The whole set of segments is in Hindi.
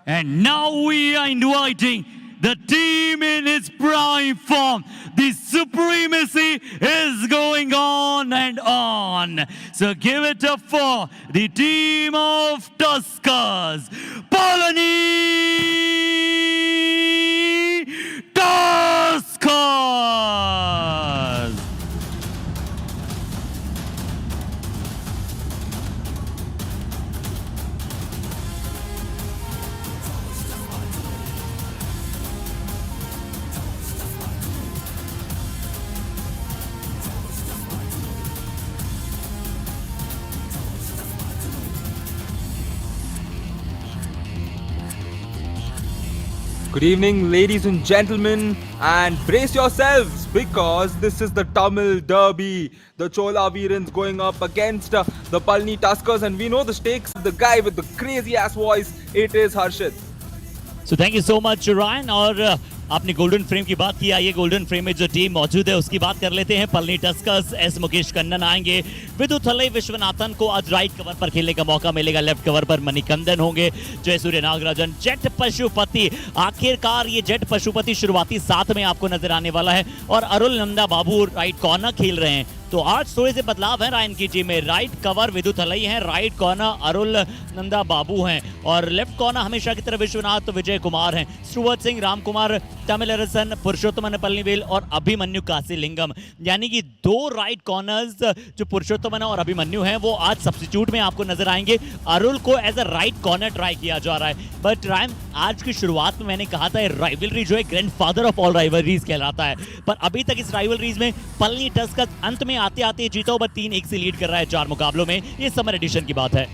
And now we are inviting the team in its prime form. The supremacy is going on and on. So give it up for the team of Tuskers, Palani Tuskers. Good evening, ladies and gentlemen, and brace yourselves because this is the Tamil Derby. The Chola Veerans going up against the Palani Tuskers, and we know the stakes. The guy with the crazy ass voice, it is Harshit. So thank you so much, Ryan. और आपने गोल्डन फ्रेम की बात की, आइए गोल्डन फ्रेम में जो टीम मौजूद है उसकी बात कर लेते हैं। पलनी टस्कर्स एस मुकेश कन्नन आएंगे, विदुथलई विश्वनाथन को आज राइट कवर पर खेलने का मौका मिलेगा, लेफ्ट कवर पर मणिकंदन होंगे, जयसूर्य नागराजन, जेट पशुपति, आखिरकार ये जेट पशुपति शुरुआती 7 में आपको नजर आने वाला है, और अरुल नंदा बाबू राइट कॉर्नर खेल रहे हैं। तो आज थोड़े से बदलाव है रायन की टीम में, राइट कवर विदुथलई है, राइट कॉर्नर अरुल नंदा बाबू हैं, और लेफ्ट कॉर्नर हमेशा की तरह विश्वनाथ विजय कुमार हैं, स्टुअर्ट सिंह, राम कुमार, तमिलरसन, पुरुषोत्तमन पल्लीवेल और अभिमन्यु काशीलिंगम। यानी कि 2 राइट कॉर्नर्स जो पुरुषोत्तमन और अभिमन्यु हैं वो आज सब्स्टिट्यूट में आपको नजर आएंगे। अरुल को as a right corner try किया जा रहा है, बट रायन आज की शुरुआत में मैंने कहा था राइवलरी जो है ग्रैंडफादर ऑफ ऑल राइवलरीज कहलाता है, पर अभी तक इस राइवलरीज में पलनी टस्कर्स अंत में आते आते जीता ओवर 3-1 से लीड कर रहा है 4 मुकाबलों में। ये समर एडिशन की बात है।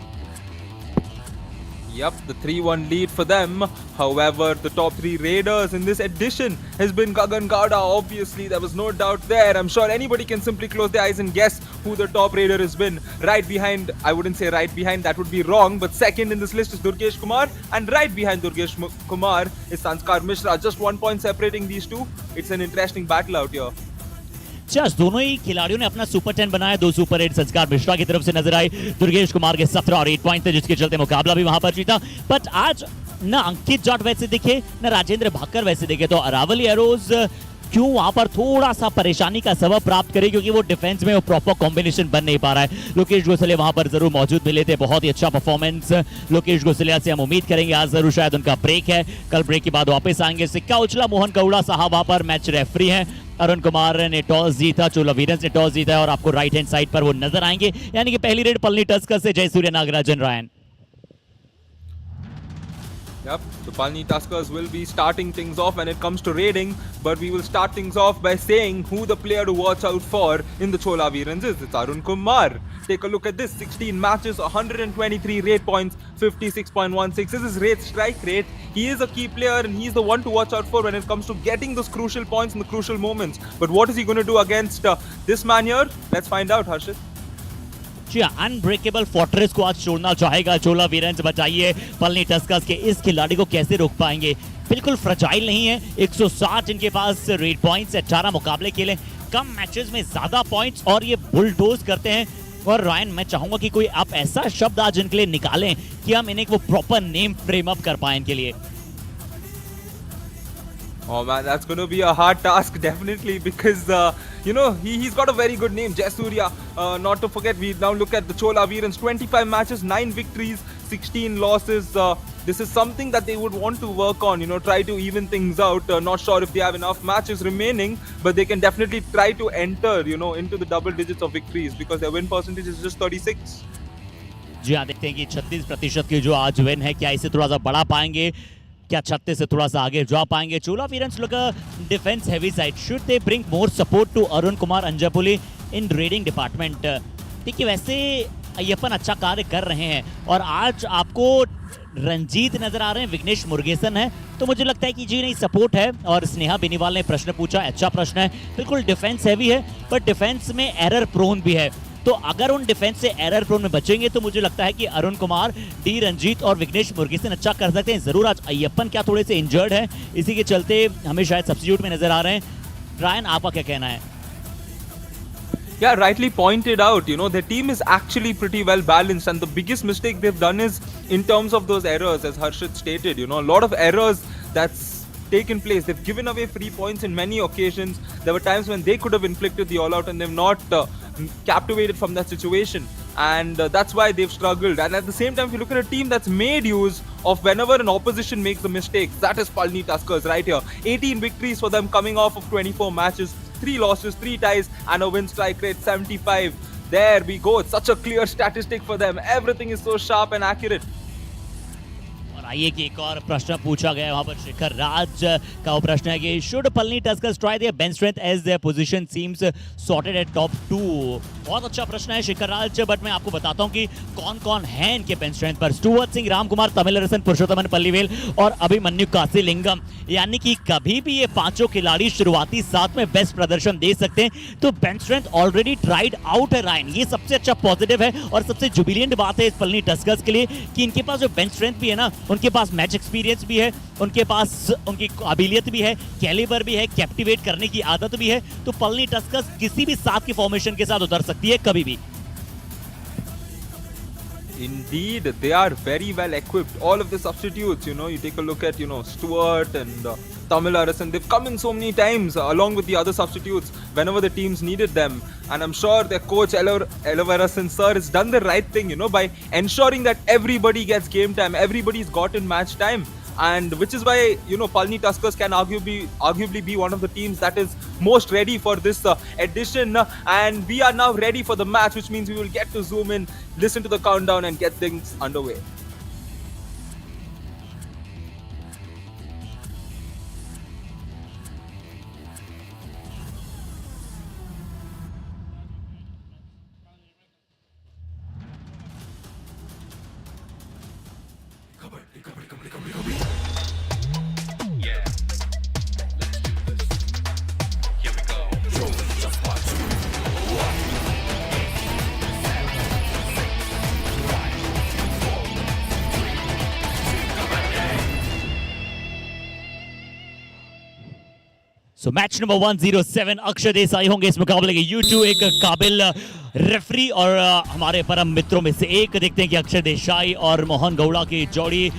Yep, the 3-1 lead for them. However, the top 3 raiders in this edition has been Gagan Gowda. Obviously, there was no doubt there. I'm sure anybody can simply close their eyes and guess who the top raider has been. Right behind, I wouldn't say right behind, that would be wrong, but second in this list is Durgesh Kumar, and right behind Durgesh Kumar is Sanskar Mishra. Just 1 point separating these two. It's an interesting battle out here. दोनों ही खिलाड़ियों ने अपना सुपर 10 बनाया, 2 सुपर 8 संस्कार मिश्रा की तरफ से नजर आए, दुर्गेश कुमार के 17 और 8 पॉइंट थे, जिसके चलते मुकाबला भी वहां पर जीता। बट आज न अंकित जाट वैसे दिखे, न राजेंद्र भाकर वैसे दिखे, तो अरावली एरोज क्यों वहां पर थोड़ा सा परेशानी का सबब प्राप्त करे, क्योंकि वो डिफेंस में वो प्रॉपर कॉम्बिनेशन बन नहीं पा रहा है। लोकेश गोसले वहां पर जरूर मौजूद मिले थे, बहुत ही अच्छा परफॉर्मेंस लोकेश गोसलिया से हम उम्मीद करेंगे। आज जरूर शायद उनका ब्रेक है, कल ब्रेक के बाद वापस आएंगे। सिक्का उछला मोहन गौड़ा साहब वहां पर मैच रेफरी हैं, अरुण कुमार ने टॉस जीता, चोला वीरंस ने टॉस जीता है, और आपको राइट हैंड साइड पर वो नजर आएंगे। यानी कि पहली रेड पलनी टस्कर्स से Jayasuriya Nagarajan. Ryan Yep, the Palani Tuskers will be starting things off when it comes to raiding, but we will start things off by saying who the player to watch out for in the Chola Veerans is. It's Arun Kumar. Take a look at this, 16 matches, 123 rate points, 56.16 is his rate strike rate. He is a key player and he's the one to watch out for when it comes to getting those crucial points in the crucial moments. But what is he going to do against this man here? Let's find out, Harshit. Ji unbreakable fortress को आज छोड़ना चाहेगा चोला वीरेंस। बताइए पलनी टस्कर्स के इस खिलाड़ी को कैसे रोक पाएंगे? बिल्कुल फ्रजाइल नहीं है, 160 इनके पास रेड पॉइंट्स, 18 मुकाबले खेले, कम मैचेस में ज्यादा पॉइंट्स, और ये बुलडोज करते हैं। और रायन मैं चाहूंगा कि कोई आप ऐसा शब्द आज इनके लिए निकालें कि हम इन्हें वो प्रॉपर नेम फ्रेम अप कर पाए इनके लिए। Oh man, that's going to be a hard task definitely, because you know he's got a very good name, Jayasuriya. Not to forget, we now look at the Chola Veerans, 25 matches, 9 victories, 16 losses. This is something that they would want to work on, you know, try to even things out. Not sure if they have enough matches remaining, but they can definitely try to enter, you know, into the double digits of victories, because their win percentage is just 36. जी हाँ, देखते हैं कि 36% की जो आज विन है, क्या इसे थोड़ा सा बढ़ा पाएंगे, क्या 36 से थोड़ा सा आगे जा पाएंगे? Chola Veerans look defence heavy side, should they bring more support to Arun Kumar Anjapuli in raiding department? देखिए वैसे अय्यप्पन अच्छा कार्य कर रहे हैं, और आज आपको रंजीत नजर आ रहे हैं, विघ्नेश मुरुगेसन है, तो मुझे लगता है कि जी नहीं सपोर्ट है। और स्नेहा बेनीवाल ने प्रश्न पूछा, अच्छा प्रश्न है, बिल्कुल डिफेंस हैवी है, पर डिफेंस में एरर प्रोन भी है, तो अगर उन डिफेंस से एरर प्रोन में बचेंगे तो मुझे लगता है कि अरुण कुमार, डी रंजीत और विघ्नेश मुरुगेसन अच्छा कर सकते हैं। जरूर आज अय्यप्पन क्या थोड़े से इंजर्ड है, इसी के चलते हमें शायद सब्स्टिट्यूट में नजर आ रहे हैं। रायन आपका क्या कहना है? Yeah, rightly pointed out, you know, their team is actually pretty well balanced, and the biggest mistake they've done is in terms of those errors, as Harshit stated, you know, a lot of errors that's taken place. They've given away free points in many occasions. There were times when they could have inflicted the all-out and they've not captivated from that situation. And that's why they've struggled. And at the same time, if you look at a team that's made use of whenever an opposition makes a mistake, that is Palani Tuskers right here. 18 victories for them coming off of 24 matches, 3 losses, 3 ties, and a win strike rate 75. There we go. It's such a clear statistic for them. Everything is so sharp and accurate. आइए कि एक और प्रश्न पूछा गया है वहां पर शिखर राज का वो प्रश्न है कि should Palani tuskers try their bench strength as their position seems sorted at top 2। बहुत अच्छा प्रश्न है शिखर राज, बट मैं आपको बताता हूं कि कौन-कौन है इनके बेंच स्ट्रेंथ पर। स्टुअर्ट सिंह, रामकुमार, तमिलरसन, पुरुषोत्तमन पल्लीवेल और अभिमन्यु कासीलिंगम, यानी कि कभी भी ये पांचों खिलाड़ी शुरुआती 7 में बेस्ट प्रदर्शन दे सकते हैं। तो bench strength already tried out है रायन, ये सबसे अच्छा पॉजिटिव है और सबसे जुबिलियंट बात है इस पलनी टस्कर्स के लिए कि इनके पास जो बेंच स्ट्रेंथ भी है ना, उनके पास मैच एक्सपीरियंस भी है, उनके पास उनकी काबिलियत भी है, कैलिबर भी है, कैप्टिवेट करने की आदत भी है। तो पलनी टस्कर्स किसी भी 7 की फॉर्मेशन के साथ उतर सकती है कभी भी। Indeed, they are very well equipped. All of the substitutes, you know, you take a look at, you know, Stuart and Tamilasan, they've come in so many times along with the other substitutes whenever the teams needed them. And I'm sure their coach Elavarasan sir has done the right thing, you know, by ensuring that everybody gets game time, everybody's gotten match time. And which is why, you know, Palani Tuskers can arguably be one of the teams that is most ready for this edition. And we are now ready for the match, which means we will get to zoom in, listen to the countdown and get things underway. So match number 107 Akshay Desai होंगे इस मुकाबले के U2 एक काबिल रेफरी और हमारे परम मित्रों में से एक। देखते हैं कि अक्षय देसाई और मोहन गौड़ा की जोड़ी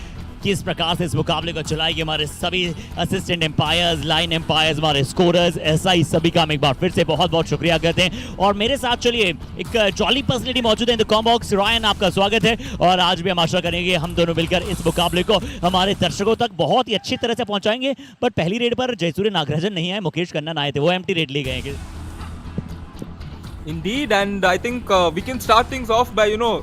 किस प्रकार से इस मुकाबले को चलाएगी। हमारे सभी असिस्टेंट एम्पायर्स, लाइन एम्पायर्स, हमारे स्कोरर्स, ऐसा ही सभी का हम एक बार फिर से बहुत बहुत शुक्रिया करते हैं। और मेरे साथ चलिए एक जॉली पर्सनैलिटी मौजूद है in the com box. Ryan, आपका स्वागत है और आज भी हम आशा करेंगे हम दोनों मिलकर इस मुकाबले को हमारे दर्शकों तक बहुत ही अच्छी तरह से पहुंचाएंगे। बट पहली रेड पर जयसूर्य नागराजन नहीं आए, मुकेश कन्नन आए थे, वो एम्प्टी रेड ले गए। Indeed, and I think we can start things off by, you know,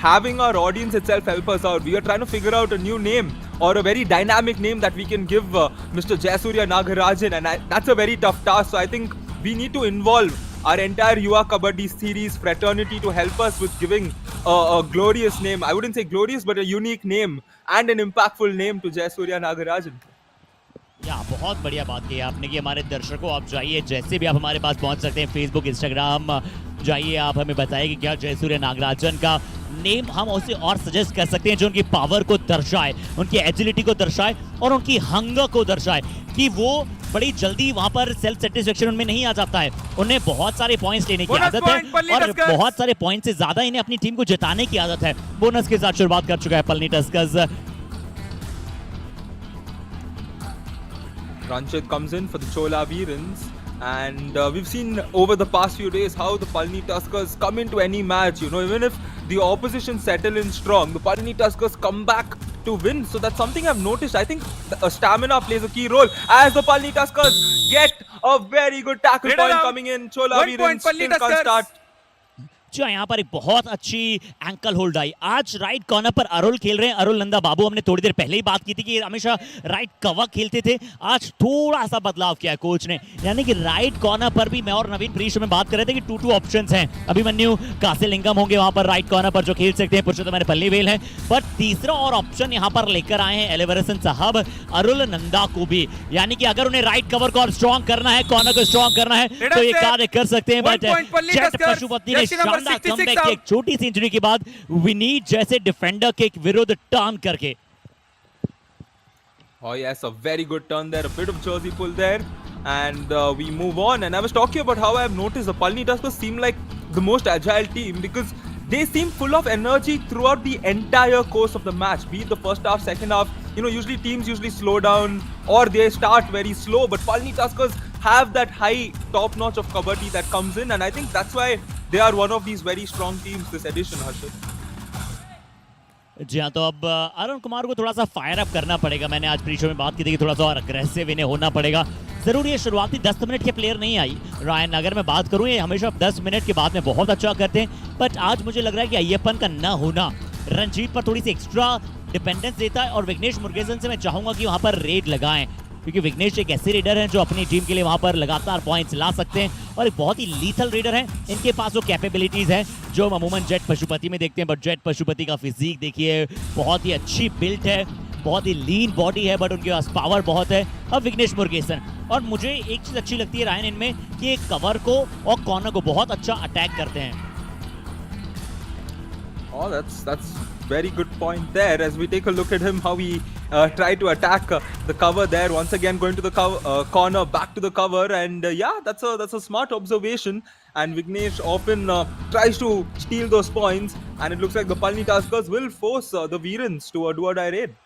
having our audience itself help us out. We are trying to figure out a new name or a very dynamic name that we can give Mr. Jayasuriya Nagarajan, and that's a very tough task. So I think we need to involve our entire Yuva Kabaddi series fraternity to help us with giving a glorious name. I wouldn't say glorious, but a unique name and an impactful name to Jayasuriya Nagarajan. या बहुत बढ़िया बात की आपने कि हमारे दर्शकों आप जाइए, जैसे भी आप हमारे पास पहुंच सकते हैं, फेसबुक, इंस्टाग्राम जाइए, आप हमें बताइए कि क्या जयसूर्य नागराजन का नेम हम उसे और सजेस्ट कर सकते हैं जो उनकी पावर को दर्शाए, उनकी एजिलिटी को दर्शाए और उनकी हंगर को दर्शाए कि वो बड़ी जल्दी वहां पर सेल्फ सेटिस्फेक्शन उनमें नहीं आ जाता है। उन्हें बहुत सारे पॉइंट्स लेने की आदत है और बहुत सारे पॉइंट से ज्यादा इन्हें अपनी टीम को जिताने की आदत है। बोनस के साथ शुरुआत कर चुका है Palani Tuskers. Ranchit comes in for the Chola Veerans, and we've seen over the past few days how the Palani Tuskers come into any match, you know, even if the opposition settle in strong, the Palani Tuskers come back to win. So that's something I've noticed. I think stamina plays a key role as the Palani Tuskers get a very good tackle point coming in. Chola Veerans still can't start. जो यहाँ पर एक बहुत अच्छी एंकल होल्ड आई। आज राइट कॉर्नर पर अरुल खेल रहे हैं, अरुल नंदा बाबू। हमने थोड़ी देर पहले ही बात की थी कि हमेशा राइट कवर खेलते थे, आज थोड़ा सा बदलाव किया है कोच ने, यानी कि राइट कॉर्नर पर भी मैं और नवीन प्रीश में बात कर रहे थे कि 2-2 ऑप्शंस हैं। अभिमन्यु कासीलिंगम होंगे वहां पर राइट कॉर्नर पर जो खेल सकते हैं, पुरुषोत्तम पल्लीवेल है, पर तीसरा और ऑप्शन यहाँ पर लेकर आए हैं एलेवरसन साहब, अरुल नंदा को भी, यानी कि अगर उन्हें राइट कवर को और स्ट्रॉन्ग करना है, कॉर्नर को स्ट्रॉन्ग करना है तो ये कार्य कर सकते हैं। बट पशुपति ने शानदार कमबैक की, एक छोटी सी इंजरी के बाद विनीत जैसे डिफेंडर के विरुद्ध टर्न करके। Oh yes, a very good turn there, a bit of jersey pull there, and we move on. And I was talking about how I have noticed the Palani Tuskers seem like the most agile team because they seem full of energy throughout the entire course of the match, be it the first half, second half. Usually teams slow down or they start very slow, but Palani Tuskers have that high top notch of kabaddi that comes in, and I think that's why they are one of these very strong teams this edition, Harshit. जी हाँ, तो अब अरुण कुमार को थोड़ा सा फायर अप करना पड़ेगा। मैंने आज प्री शो में बात की थी कि थोड़ा सा और अग्रेसिव इन्हें होना पड़ेगा। जरूर ये शुरुआती 10 मिनट के प्लेयर नहीं आई रायन, अगर मैं बात करूँ ये हमेशा 10 मिनट के बाद में बहुत अच्छा करते हैं, बट आज मुझे लग रहा है कि अय्यप्पन का न होना रंजीत पर थोड़ी सी एक्स्ट्रा डिपेंडेंस देता है, और विघ्नेश मुरुगेसन से मैं चाहूंगा कि वहाँ पर रेड लगाएं, क्योंकि विघ्नेश एक ऐसे रेडर हैं जो अपनी टीम के लिए वहां पर लगातार पॉइंट्स ला सकते हैं, और एक बहुत ही लीथल रेडर हैं। इनके पास वो कैपेबिलिटीज हैं जो हम अमूमन जेट पशुपति में देखते हैं, बट जेट पशुपति का फिजिक देखिए, बहुत ही अच्छी बिल्ट है, बहुत ही लीन बॉडी है, बट उनके पास पावर बहुत है। अब विघ्नेश मुरुगेसन, और मुझे एक चीज अच्छी लगती है रायन इनमें कि एक कवर को और कॉर्नर को बहुत अच्छा अटैक करते हैं। Oh, that's very good point there. As we take a look at him, how he tried to attack the cover there. Once again, going to the corner, back to the cover, and yeah, that's a smart observation. And Vignesh often tries to steal those points, and it looks like the Palani Tuskers will force the Veerans to do a die raid.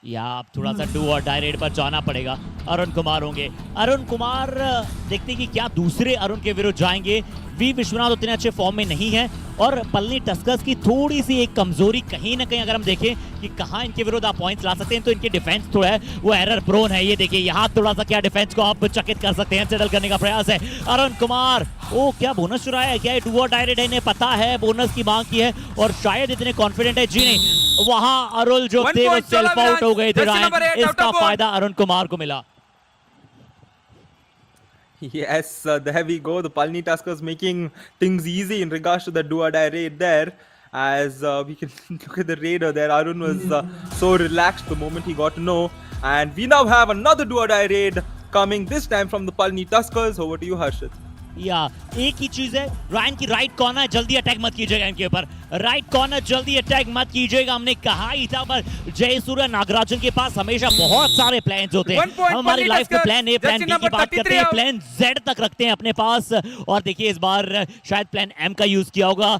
या अब थोड़ा सा डू और डाई रेड पर जाना पड़ेगा। अरुण कुमार होंगे, अरुण कुमार देखते हैं कि क्या दूसरे अरुण के विरुद्ध जाएंगे। वी विश्वनाथ उतने अच्छे फॉर्म में नहीं है, और पलनी टस्कर्स की थोड़ी सी एक कमजोरी कहीं ना कहीं अगर हम देखें कि कहां इनके विरुद्ध आप पॉइंट्स ला सकते हैं, तो इनके डिफेंस थोड़ा है वो एरर प्रोन है। ये देखिए यहाँ थोड़ा सा क्या डिफेंस को आप चकित कर सकते हैं, सेटल करने का प्रयास है अरुण कुमार। ओ क्या बोनस चुराया है, क्या डू और डाई रेड है, इन्हें पता है बोनस की मांग की है, और शायद इतने कॉन्फिडेंट है। जी नहीं, वहां अरुण जो थे वो सेल्फ आउट हो गए थे रायन, इसका फायदा अरुण कुमार को मिला। Yes, there we go. The Palani Tuskers making things easy in regards to the do-or-die raid there. As we can look at the raider there, Arun was so relaxed the moment he got to know. And we now have another do-or-die raid coming, this time from the Palani Tuskers. Over to you, Harshit. या एक ही चीज है, रायन की राइट कॉर्नर, जल्दी अटैक मत कीजिएगा इनके ऊपर, राइट कॉर्नर जल्दी अटैक मत कीजिएगा। हमने कहा ही था, पर जयसूर्य नागराजन के पास हमेशा बहुत सारे प्लान्स होते हैं। हम हमारी लाइफ में प्लान ए प्लान बी की बात करते हैं, प्लान जेड तक रखते हैं अपने पास, और देखिए इस बार शायद प्लान एम का यूज किया होगा।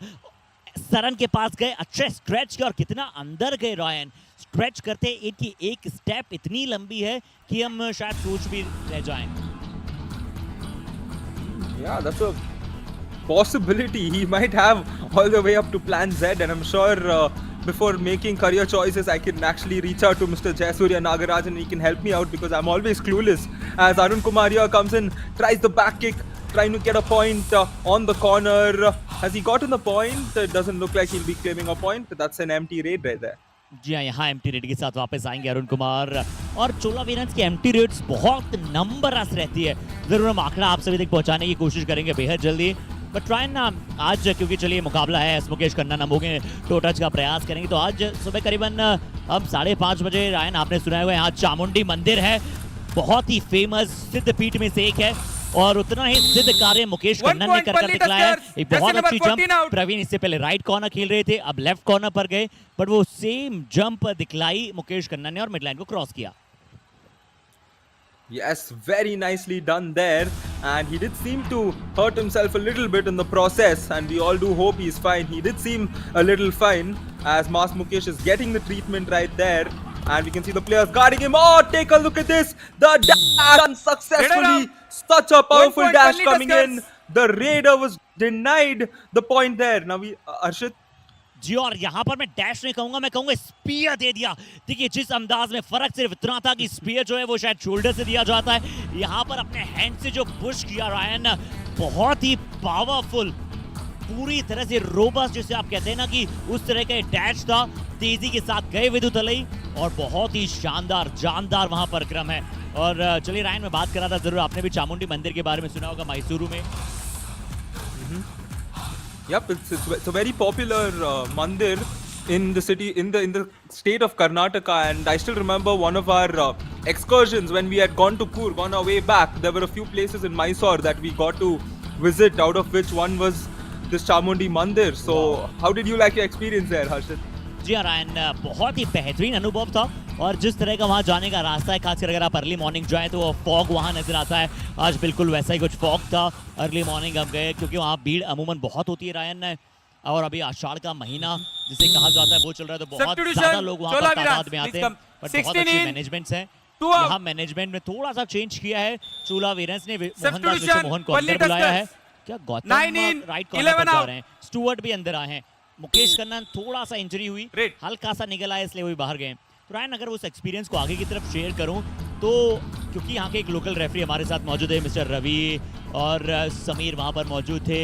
सरन के पास गए, अच्छे स्ट्रेच किया, और कितना अंदर गए रायन, स्ट्रेच करते इनकी एक स्टेप इतनी लंबी है कि हम शायद सोच भी रह जाएं। Yeah, that's a possibility. He might have all the way up to plan Z, and I'm sure before making career choices, I can actually reach out to Mr. Jayasurya Nagarajan and he can help me out, because I'm always clueless. As Arun Kumar here comes in, tries the back kick, trying to get a point on the corner. Has he gotten the point? It doesn't look like he'll be claiming a point. That's an empty raid right there. जी हाँ, यहाँ एम्प्टी रेड के साथ वापस आएंगे अरुण कुमार, और चोला वीरंस की एम्प्टी रेड्स बहुत नंबरस रहती है। जरूर हम आंकड़ा आप सभी तक पहुंचाने की कोशिश करेंगे बेहद जल्दी, बट ट्राई ना आज, क्योंकि चलिए मुकाबला है, एस मुकेश कन्नन हम होंगे टो टच का प्रयास करेंगे। तो आज सुबह करीबन हम 5:30 बजे, रायन आपने सुना हुआ यहाँ चामुंडी मंदिर है, बहुत ही फेमस सिद्ध पीठ में से एक है, और उतना ही सिद्ध कार्य मुकेश कन्नन ने कर दिखलाया है। एक बहुत अच्छी जंप, प्रवीण इससे पहले राइट कॉर्नर खेल रहे थे, अब लेफ्ट कॉर्नर पर गए, बट वो सेम जंप दिखलाई मुकेश कन्नन ने और मिड लाइन को क्रॉस किया। Yes, very nicely done there, and he did seem to hurt himself a little bit in the process, and we all do hope he's fine. He did seem a little fine, as Mas Mukesh is getting the treatment right there, and we can see the players guarding him. Oh, take a look at this, the dash done successfully, such a powerful dash coming in. The raider was denied the point there. Now we Arshit, जी, और यहाँ पर मैं डैश नहीं कहूंगा, मैं कहूंगा स्पीयर दे दिया। देखिए जिस अंदाज में, फर्क सिर्फ इतना था कि स्पीयर जो है वो शायद शोल्डर से दिया जाता है, यहाँ पर अपने हैंड से जो पुश किया रायन, बहुत ही पावरफुल, पूरी तरह से रोबस्ट, जिसे आप कहते हैं ना कि उस तरह का डैश था, तेजी के साथ गए विद्युत अलई, और बहुत ही शानदार जानदार वहां पर क्रम है। और चलिए रायन में बात कर रहा था, जरूर आपने भी चामुंडी मंदिर के बारे में सुना होगा मैसूरू में। Yep, it's a very popular mandir in the city, in the state of Karnataka, and I still remember one of our excursions when we had gone to Coorg on our way back. There were a few places in Mysore that we got to visit, out of which one was this Chamundi Mandir. So, how did you like your experience there, Harshit? जी हाँ रायन, बहुत ही बेहतरीन अनुभव था, और जिस तरह का वहाँ जाने का रास्ता है, खासकर अगर आप अर्ली मॉर्निंग जाएं तो फॉग वहाँ नजर आता है। आज बिल्कुल वैसा ही कुछ फॉग था, अर्ली मॉर्निंग हम गए, क्योंकि वहाँ भीड़ अमूमन बहुत होती है रायन। और अभी आषाढ़ का महीना जिसे कहा जाता है वो चल रहा है, तो बहुत ज्यादा लोग वहां पर तादाद में आते हैं। बट बहुत अच्छी मैनेजमेंट्स है यहाँ, मैनेजमेंट में थोड़ा सा चेंज किया है। चोला वीरेंस ने मोहनदास मोहन को अंदर बुलाया है। क्या गौतम राइट कॉर्नर पर जा रहे हैं, स्टुअर्ट भी अंदर आए हैं। मुकेश कन्नन थोड़ा सा इंजरी हुई, हल्का सा निकल आया इसलिए वो भी बाहर गए। तो रायन अगर उस एक्सपीरियंस को आगे की तरफ शेयर करूं तो क्योंकि यहाँ के एक लोकल रेफरी हमारे साथ मौजूद है, मिस्टर रवि और समीर वहाँ पर मौजूद थे,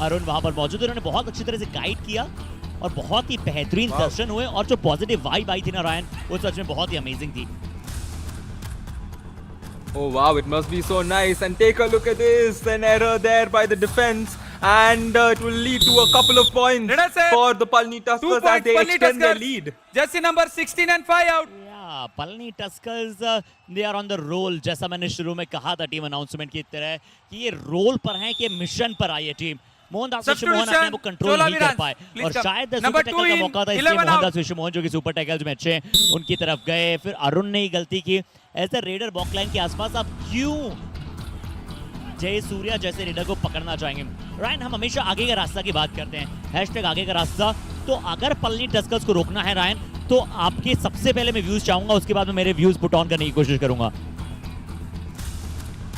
अरुण वहाँ पर मौजूद है, उन्होंने बहुत अच्छी तरह से गाइड किया और बहुत ही बेहतरीन दर्शन हुए। और जो पॉजिटिव वाइब आई थी ना रायन, वो सच में बहुत ही अमेजिंग थी। Oh wow, it must be so nice. And take a look at this, an error there by the defense, and it will lead to a couple of points for the Palani Tuskers as they extend their lead. Jersey number 16 and 5 out. Yeah, Palani Tuskers they are on the roll. जैसा मैंने शुरू में कहा था टीम अनाउंसमेंट की तरह कि ये रोल पर है, कि मिशन पर आई है टीम। मोहनदास विश्वमोहन अपने वो कंट्रोल नहीं कर पाए और शायद सुपर टैकल का मौका था, इसलिए मोहनदास विश्वमोहन जो कि सुपर टैकल्स में अच्छे उनकी तरफ गए। फिर अरुण ने ही गलती की, ऐसे रेडर बॉक्स लाइन के आसपास आप क्यों जय सूर्या जैसे रेडर को पकड़ना चाहेंगे? रायन हम हमेशा आगे का रास्ता की बात करते हैं, हैशटैग आगे का रास्ता। तो अगर पलनी टस्कर्स को रोकना है रायन, तो आपके सबसे पहले मैं व्यूज चाहूंगा, उसके बाद मैं मेरे व्यूज पुट ऑन करने की कोशिश करूंगा।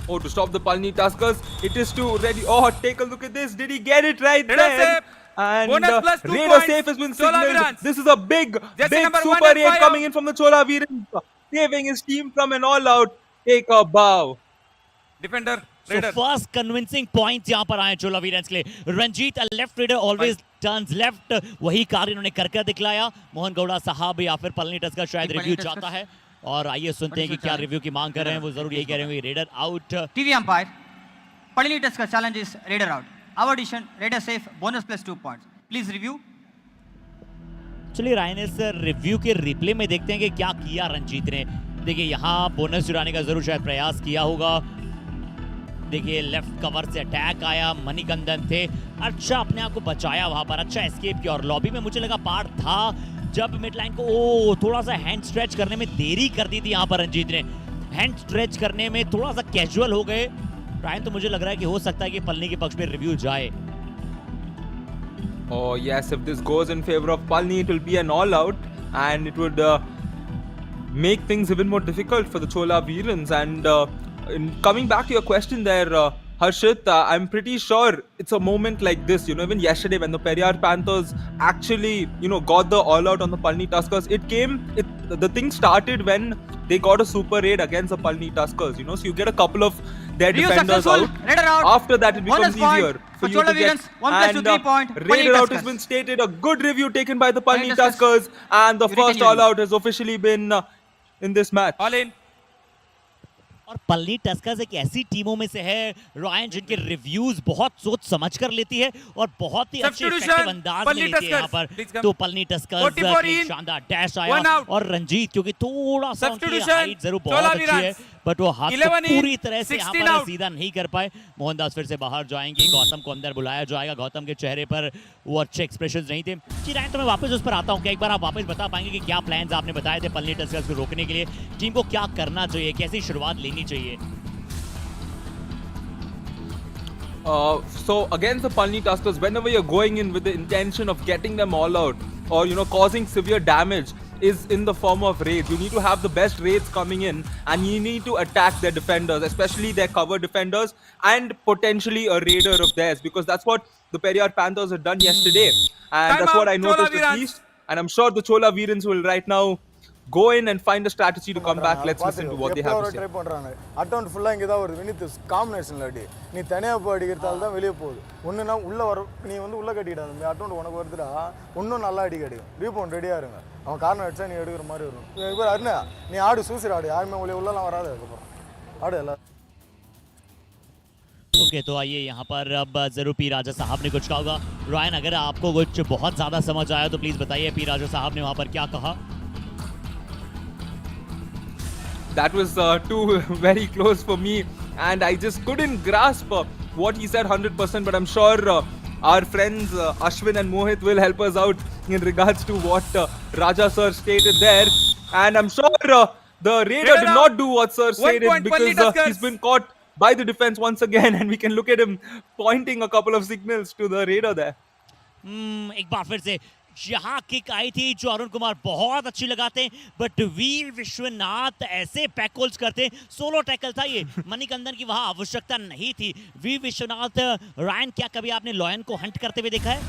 Oh, to stop the Palani Tuskers, it is too ready. Oh, take a look at this. Did he get it right there? And Raider safe has been signaled. This is a big super raid coming in from the Chola Veerans, saving his team from an all-out. Take a bow. Defender. So first convincing points यहाँ पर आए चोला वीरेंस के लिए। Ranjit a left raider always turns left, वही कार्य इन्होंने करके दिखलाया। मोहन गौड़ा साहब या फिर पलनी टस्कर शायद रिव्यू चाहता है, और आइए सुनते हैं कि क्या रिव्यू की मांग कर रहे हैं। वो जरूर यही कह रहे हैं, raider out. TV umpire Palani Tuskers challenge is raider out. Our decision, raider safe, bonus plus 2 points. Please review. चलिए रायन इस रिव्यू के रिप्ले में देखते हैं कि क्या किया रंजीत ने। देखिए यहाँ बोनस चुराने का जरूर शायद प्रयास किया होगा। देखिए लेफ्ट कवर से अटैक आया, मणिकंदन थे, अच्छा अपने आप को बचाया वहां पर, अच्छा एस्केप किया। और लॉबी में मुझे लगा पार्ट था जब मिड लाइन को थोड़ा सा हैंड स्ट्रेच करने में देरी कर दी थी यहाँ पर रंजीत ने, हैंड स्ट्रेच करने में थोड़ा सा कैजुअल हो गए रायन। तो मुझे लग रहा है कि हो सकता है कि पलनी के पक्ष में रिव्यू जाए। Oh yes, if this goes in favor of Palani, it will be an all-out, and it would make things even more difficult for the Chola Veerans. And coming back to your question there, Harshit, I'm pretty sure it's a moment like this, you know, even yesterday when the Periyar Panthers actually, you know, got the all-out on the Palani Tuskers, the thing started when they got a super raid against the Palani Tuskers, you know, so you get a couple of their defenders out. After that, it becomes easier for you to get. And raider out has been stated. A good review taken by the Palani Tuskers, and the first all-out has officially been in this match. All in. और पलनी टस्कर्स एक ऐसी टीमों में से है रायन जिनके रिव्यूज बहुत सोच समझ कर लेती है और बहुत ही अच्छे इफेक्टिव अंदाज में लेती है यहाँ पर। तो पलनी टस्कर्स एक शानदार डैश आया, और रंजीत क्योंकि थोड़ा सा उनकी हाइट जरूर बहुत अच्छी है, बट वो हाथ को पूरी तरह से यहाँ पर सीधा नहीं कर पाए। मोहनदास फिर से बाहर जाएंगे, गौतम को अंदर बुलाया जाएगा। गौतम के चेहरे पर वो अच्छे एक्सप्रेशंस नहीं थे। जी रायन, तो मैं वापस उस पर आता हूँ, क्या एक बार आप वापस बता पाएंगे कि क्या प्लान्स आपने बताए थे पलनी टस्कर्स को रोकने के लिए? टीम को क्या करना चाहिए, कैसी शुरुआत लेनी चाहिए? So against the Palani Tuskers, whenever you're going in with the intention of getting them all out, or you know, causing severe damage, is in the form of raids. You need to have the best raids coming in, and you need to attack their defenders, especially their cover defenders, and potentially a raider of theirs, because that's what the Periyar Panthers have done yesterday, and that's what I noticed at least. And I'm sure the Chola Veerans will right now go in and find a strategy to come back. Let's listen to what they have to say. Account full ah inga da varudhu. We need this combination ladi. Nee thaniya po adikiradal da veliya pogudu. Onnu na ulla varu nee vandu ulla kattida அந்த account உனக்கு வருதுடா. இன்னும் நல்லா அடி கடிக்கும். ரீபவுண்ட் ரெடியா இருங்க. அவன் கார்னர் அடிச்சா நீ எடுக்கிற மாதிரி வரும். இப்போ அருணா நீ ஆடு சூசிர ஆடு. யாருமே உள்ளலாம் வராது அதுக்கப்புறம். ஆடு எல்லாம். ओके तो आइए यहाँ पर अब जरूर पी राजा साहब ने कुछ कहा होगा। रायन, अगर आपको कुछ बहुत ज्यादा समझ आया तो प्लीज बताइए पी राजा साहब ने वहाँ पर क्या कहा? That was too very close for me, and I just couldn't grasp what he said 100%, but I'm sure our friends Ashwin and Mohit will help us out in regards to what Raja sir stated there, and I'm sure the raider did not do what sir stated, because he's been caught by the defense once again, and we can look at him pointing a couple of signals to the raider there. एक बार फिर से यहाँ किक आई थी जो अरुण कुमार बहुत अच्छी लगाते हैं, बट वीर विश्वनाथ ऐसे पैक होल्ड्स करते हैं। सोलो टैकल था ये, मणिकंदन की वहां आवश्यकता नहीं थी। वीर विश्वनाथ, रायन क्या कभी आपने लॉयन को हंट करते हुए देखा है?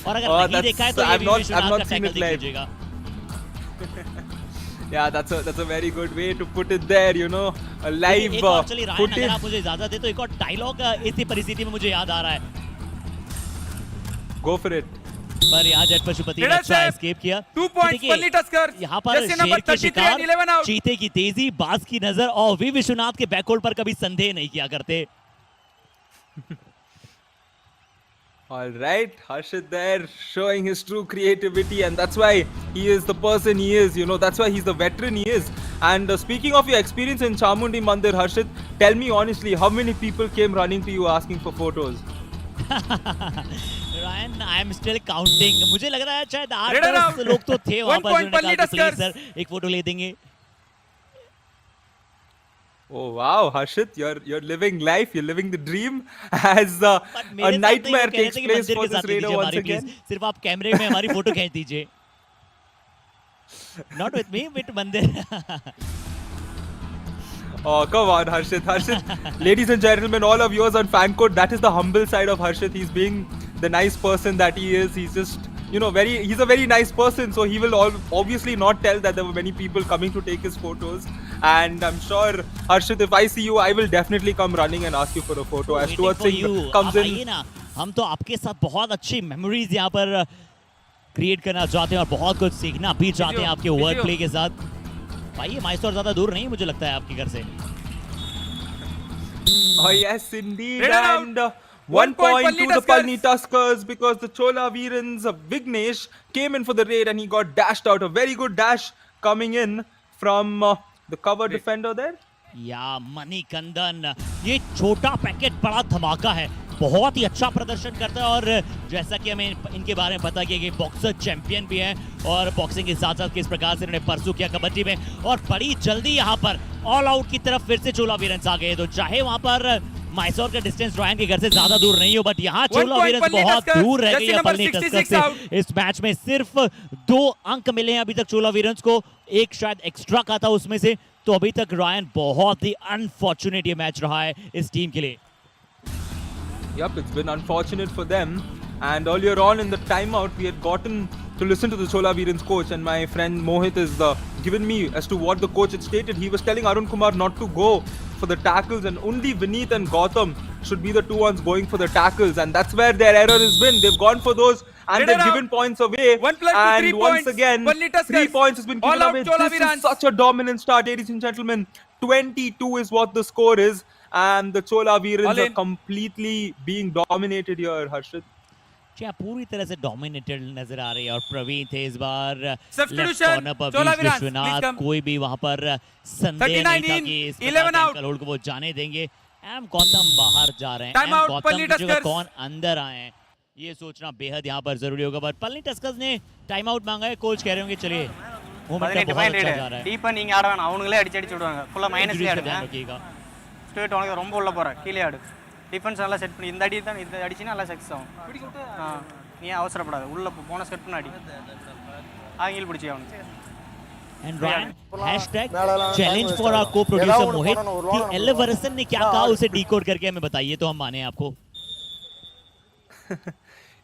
और अगर नहीं देखा है तो ये वीर विश्वनाथ का टैकल देख लीजिएगा। Yeah, that's a very good way to put it there, you know, a live एक और चलिए रायन, footage. अगर आप मुझे इजाजत दे तो एक और डायलॉग इसी परिस्थिति में मुझे याद आ रहा है। Go for it. पर यहाँ जट पशुपति ने अच्छा एस्केप किया। 2 points पलनी टस्कर्स। यहाँ पर शेर के शिकार, चीते की तेजी, बाज की नजर और वी विश्वनाथ के बैकहोल्ड पर कभी संदेह नहीं किया करते। All right, Harshit there showing his true creativity, and that's why he is the person he is, you know, that's why he's the veteran he is. And speaking of your experience in Chamundi Mandir, Harshit, tell me honestly, how many people came running to you asking for photos? Ryan, I am still counting. मुझे लग रहा है शायद 8-10 लोग तो थे वहाँ पर जो ने कहा प्लीज सर एक फोटो ले देंगे। Oh wow, Harshit, you're living life, you're living the dream as a nightmare takes place for this raider once again. सिर्फ आप कैमरे में हमारी फोटो खींच दीजिए। Not with me, with मंदिर। Oh, come on, Harshit. Ladies and gentlemen, all of yours on fan code, that is the humble side of Harshit. He's being the nice person that he is. He's just, you know, he's a very nice person. So he will obviously not tell that there were many people coming to take his photos. And I'm sure, Harshit, if I see you, I will definitely come running and ask you for a photo. As Stuart Singh comes in. हम तो आपके साथ बहुत अच्छी मेमोरीज यहाँ पर क्रिएट करना चाहते हैं और बहुत कुछ सीखना भी चाहते हैं आपके वर्ड प्ले के साथ। भाई मैसूर ज्यादा दूर नहीं मुझे लगता है आपके घर से। Oh yes, indeed. And 1 point to the Palani Tuskers because the Chola Veerans, Vignesh, came in for the raid and he got dashed out. A very good dash coming in from the cover defender there. या मणिकंदन, ये छोटा पैकेट बड़ा धमाका है, बहुत ही अच्छा प्रदर्शन करता है और जैसा कि हमें इनके बारे में पता कि ये बॉक्सर चैंपियन भी हैं और बॉक्सिंग के साथ साथ किस प्रकार से इन्होंने परसू किया कबड्डी में और बड़ी जल्दी यहाँ पर ऑल आउट की तरफ फिर से चोला वीरन्स आ गए। तो चाहे वहाँ पर मैसूर का डिस्टेंस रॉयन के घर से ज्यादा दूर नहीं हो, बट यहाँ चोला वीरन्स बहुत दूर रह गई है पलनी टस्कर्स से। इस मैच में सिर्फ 2 अंक मिले हैं अभी तक चोला वीरन्स को, एक शायद एक्स्ट्रा का था उसमें से। तो अभी तक रॉयन बहुत ही अनफॉर्चुनेट ये मैच रहा है इस टीम के लिए। Yep, it's been unfortunate for them. And earlier on in the timeout, we had gotten to listen to the Chola Veerans coach, and my friend Mohit has given me as to what the coach had stated. He was telling Arun Kumar not to go for the tackles, and only Vineet and Gautam should be the two ones going for the tackles, and that's where their error has been. They've gone for those, and they've given points away. And once again, 3 points has been given away. This is such a dominant start, ladies and gentlemen. 22 is what the score is. And the Chola Veerans are completely being dominated here, Harshit. क्या पूरी तरह से डोमिनेटेड नजर आ रही है और प्रवीण थे इस बार लेफ्ट कॉर्नर पर विश्वनाथ, कोई भी वहां पर संदेह नहीं था कि इस होल्ड को वो जाने देंगे। एम गौतम बाहर जा रहे हैं, एम गौतम जो कौन अंदर आए हैं ये सोचना बेहद यहाँ पर जरूरी होगा। बट पलनी टस्कर्स ने टाइम आउट मांगा है, कोच कह रहे होंगे चलिए मोमेंटम बहुत अच्छा जा रहा है। டீப்பா நீங்க ஆட வேணாம், அவங்களே அடிச்சு அடிச்சு விடுவாங்க, ஃபுல்லா மைனஸ்ல ஆடுங்க। ஸ்ட்ரெயிட் உனக்கு ரொம்ப உள்ள போற, கீழே ஆடு, டிஃபென்ஸ் நல்லா செட் பண்ணி இந்த அடி தான் இந்த அடிச்சினா நல்லா சக்சஸ் ஆகும்। நீ அவசரப்படாத, உள்ள போனஸ் கட் பண்ணி அடி, ஆங்கில் பிடிச்சி அவனுக்கு। And Ryan, #challenge for our co-producer मोहित कि एल्वरसन ने क्या कहा उसे डिकोड करके हमें बताइए तो हम माने आपको।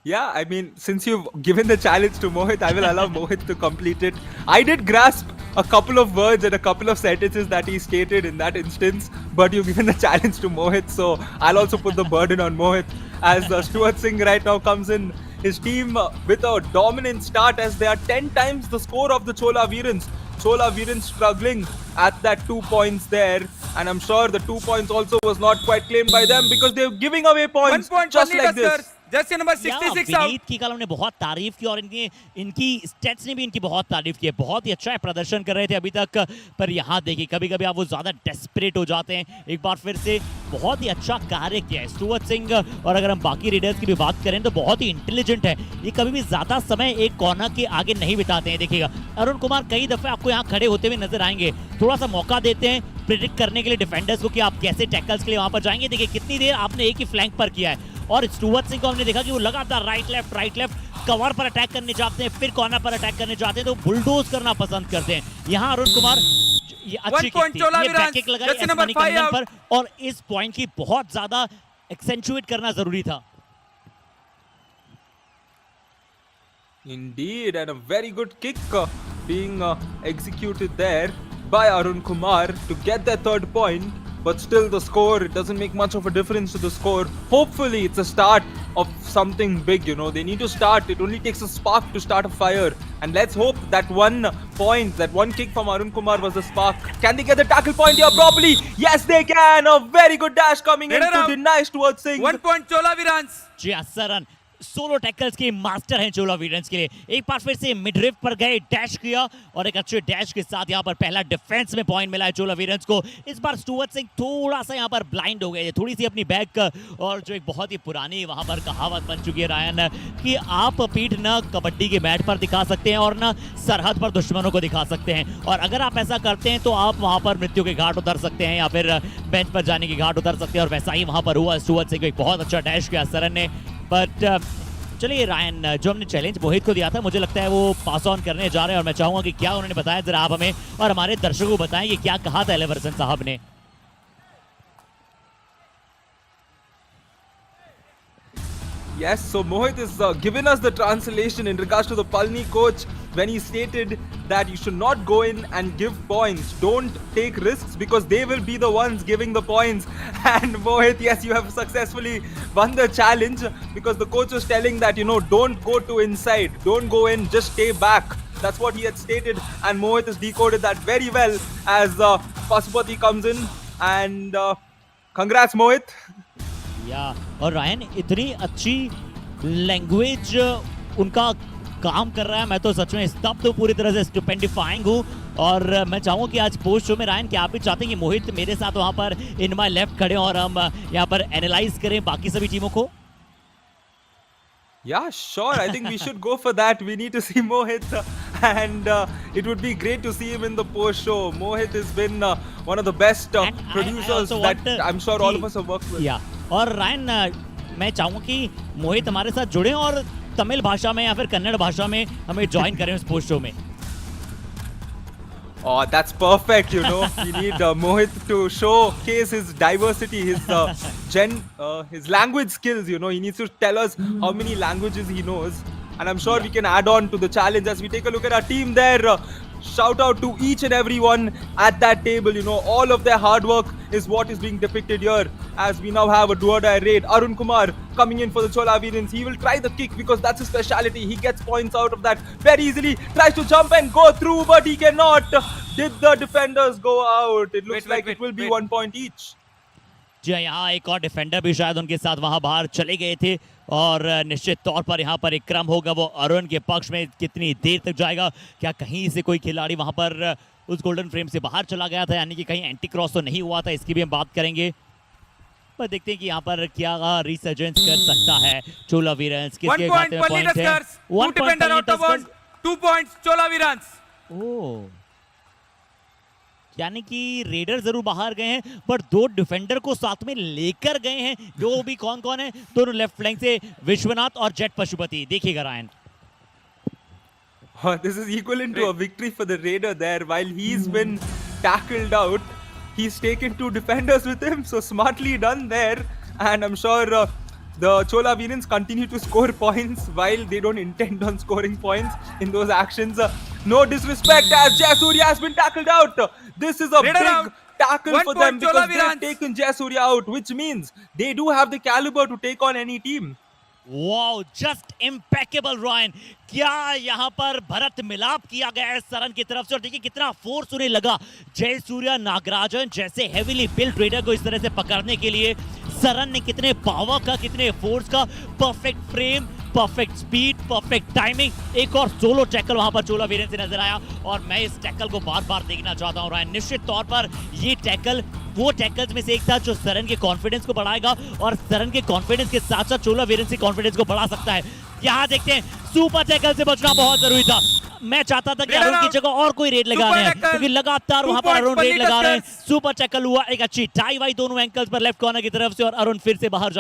Yeah, I mean, since you've given the challenge to Mohit, I will allow Mohit to complete it. I did grasp a couple of words and a couple of sentences that he stated in that instance, but you've given the challenge to Mohit, so I'll also put the burden on Mohit as Stuart Singh right now comes in. His team with a dominant start as they are 10 times the score of the Chola Veerans. Chola Veerans struggling at that 2 points there, and I'm sure the 2 points also was not quite claimed by them because they're giving away points just like this. Jersey number 66 out. Vineet की कल हमने बहुत तारीफ की और इनकी स्टेट्स ने भी इनकी बहुत तारीफ की है, बहुत ही अच्छा प्रदर्शन कर रहे थे अभी तक। पर यहाँ देखिए कभी कभी आप वो ज्यादा डेस्परेट हो जाते हैं। एक बार फिर से बहुत ही अच्छा कार्य किया है स्टुअर्ट सिंह, और अगर हम बाकी रेडर्स की भी बात करें तो बहुत ही इंटेलिजेंट है, ये कभी भी ज्यादा समय एक कॉर्नर के आगे नहीं बिताते हैं। देखिएगा अरुण कुमार कई दफे आपको यहाँ खड़े होते हुए नजर आएंगे, थोड़ा सा मौका देते हैं प्रेडिक्ट करने के लिए डिफेंडर्स को कि आप कैसे टैकल्स के लिए वहां पर जाएंगे। देखिए कितनी देर आपने एक ही फ्लैंक पर किया है और स्टुअर्ट सिंह को हमने देखा कि वो लगातार राइट लेफ्ट कवर पर अटैक करने जाते हैं, फिर कॉर्नर पर अटैक करने जाते हैं, तो बुलडोज करना पसंद करते हैं। यहाँ अरुण कुमार ये अच्छी किक थी, ये बैक किक लगाई एस मणिकंदन पर, और इस पॉइंट की बहुत ज्यादा एक्सेंचुएट करना जरूरी था। Indeed, and a very good kick being executed there by Arun Kumar to get that third point. But still, the score, it doesn't make much of a difference to the score. Hopefully, it's a start of something big, you know. They need to start. It only takes a spark to start a fire. And let's hope that 1 point, that one kick from Arun Kumar was the spark. Can they get the tackle point here properly? Yes, they can. A very good dash coming in to deny towards Singh. 1 point Chola Veerans. Saran solo tackles के मास्टर हैं चोला वीरेंस के लिए। एक बार फिर से मिडरिफ पर गए, डैश किया, और एक अच्छे डैश के साथ यहाँ पर पहला डिफेंस में पॉइंट मिला है चोला वीरेंस को। इस बार स्टुअर्ट सिंह थोड़ा सा यहाँ पर ब्लाइंड हो गए, थोड़ी सी अपनी बैक, और जो एक बहुत ही पुरानी वहाँ पर कहावत बन चुकी है रायन, कि आप पीठ न कबड्डी के मैट पर दिखा सकते हैं और न सरहद पर दुश्मनों को दिखा सकते हैं, और अगर आप ऐसा करते हैं तो आप वहाँ पर मृत्यु के घाट उतर सकते हैं या फिर बेंच पर जाने के घाट उतर सकते हैं, और वैसा ही वहाँ पर हुआ। स्टुअर्ट सिंह को एक बहुत अच्छा डैश किया सरन ने। बट चलिए रायन, जो हमने चैलेंज मोहित को दिया था, मुझे लगता है वो पास ऑन करने जा रहे हैं, और मैं चाहूंगा कि क्या उन्होंने बताया जरा आप हमें और हमारे दर्शकों को बताएं कि क्या कहा था एलेवर्सन साहब ने। Yes, so Mohit has given us the translation in regards to the Palani coach when he stated that you should not go in and give points. Don't take risks because they will be the ones giving the points. And Mohit, yes, you have successfully won the challenge because the coach was telling that, you know, don't go to inside, don't go in, just stay back. That's what he had stated, and Mohit has decoded that very well as Pasupati comes in. And congrats, Mohit. या और रायन, इतनी अच्छी लैंग्वेज उनका काम कर रहा है, मैं तो सच में स्तब्ध तो पूरी तरह से स्टुपेंडिफाइंग हूँ। और मैं चाहूँगा कि आज पोस्ट शो में रायन, क्या आप भी चाहते हैं कि मोहित मेरे साथ वहाँ पर इन माय लेफ्ट खड़े और हम यहाँ पर एनालाइज करें बाकी सभी टीमों को? Yeah, sure. I think we should go for that. We need to see Mohit, and it would be great to see him in the post show. Mohit has been one of the best producers that I'm sure all of us have worked with. Yeah. और रायन, मैं चाहूँगा कि मोहित हमारे साथ जुड़े और तमिल भाषा में या फिर कन्नड़ भाषा में हमें ज्वाइन करें उस पोस्ट शो में। Oh, that's perfect, you know. We need Mohit to showcase his diversity, his language skills, you know. He needs to tell us how many languages he knows. And I'm sure we can add on to the challenge as we take a look at our team there. Shout out to each and every one at that table, you know. All of their hard work is what is being depicted here as we now have a do-or-die raid. Arun Kumar coming in for the Chola Veerans. He will try the kick because that's his speciality. He gets points out of that very easily. Tries to jump and go through, but he cannot. Did the defenders go out? It looks like it will be 1 point each. जी यहाँ एक और डिफेंडर भी शायद उनके साथ वहाँ बाहर चले गए थे, और निश्चित तौर पर यहाँ पर एक क्रम होगा वो अरुण के पक्ष में। कितनी देर तक जाएगा? क्या कहीं से कोई खिलाड़ी वहाँ पर उस गोल्डन फ्रेम से बाहर चला गया था, यानी कि कहीं एंटी क्रॉस तो नहीं हुआ था? इसकी भी हम बात करेंगे, पर देखते हैं कि यहाँ पर क्या रिसर्जेंस कर सकता है चोला वीरेंस। किसके खाते में पॉइंट है? 1 point 2 points Chola Veerans. ओह, यानी कि रेडर जरूर बाहर गए हैं, बट 2 डिफेंडर को साथ में लेकर गए हैं। जो भी कौन कौन है? दोनों लेफ्ट फ्लैंक से विश्वनाथ और जेट पशुपति। देखिएगा Ryan, This is equivalent to a victory for the raider there. While he's been tackled out, he's taken 2 defenders with him, so smartly done there. And I'm sure the Chola Veerans continue to score points while they don't intend on scoring points in those actions. No disrespect as Jayasuriya has been tackled out. This is a Raider big out. tackle 1 for point them because Chola they've Veerans. taken Jayasuriya out, which means they do have the caliber to take on any team. Wow, just impeccable Ryan. क्या यहाँ पर भरत मिलाप किया गया है सरन की तरफ से, और देखिए कितना फोर्स उन्हें लगा जयसूर्या नागराजन जैसे हेवीली बिल्ड रेडर को इस तरह से पकड़ने के लिए। सरन ने कितने पावर का, कितने फोर्स का, perfect frame, perfect speed, perfect timing. एक और सोलो टैकल वहां पर चोला वीरेंस से नजर आया, और मैं इस टैकल को बार बार देखना चाहता हूं रायन। निश्चित तौर पर ये टैकल वो टैकल्स में से एक था जो सरन के कॉन्फिडेंस को बढ़ाएगा, और सरन के कॉन्फिडेंस के साथ साथ चोला वीरेंस के कॉन्फिडेंस को बढ़ा सकता है। यहाँ देखते हैं सुपर टैकल से बचना बहुत जरूरी था। मैं चाहता था कि अरुण की जगह और कोई रेड लगा रहे हैं, क्योंकि लगातार वहां पर अरुण रेड लगा रहे हैं। सुपर टैकल हुआ, एक अच्छी टाई वाई दोनों एंकल्स पर लेफ्ट कॉर्नर की तरफ से, और अरुण फिर से बाहर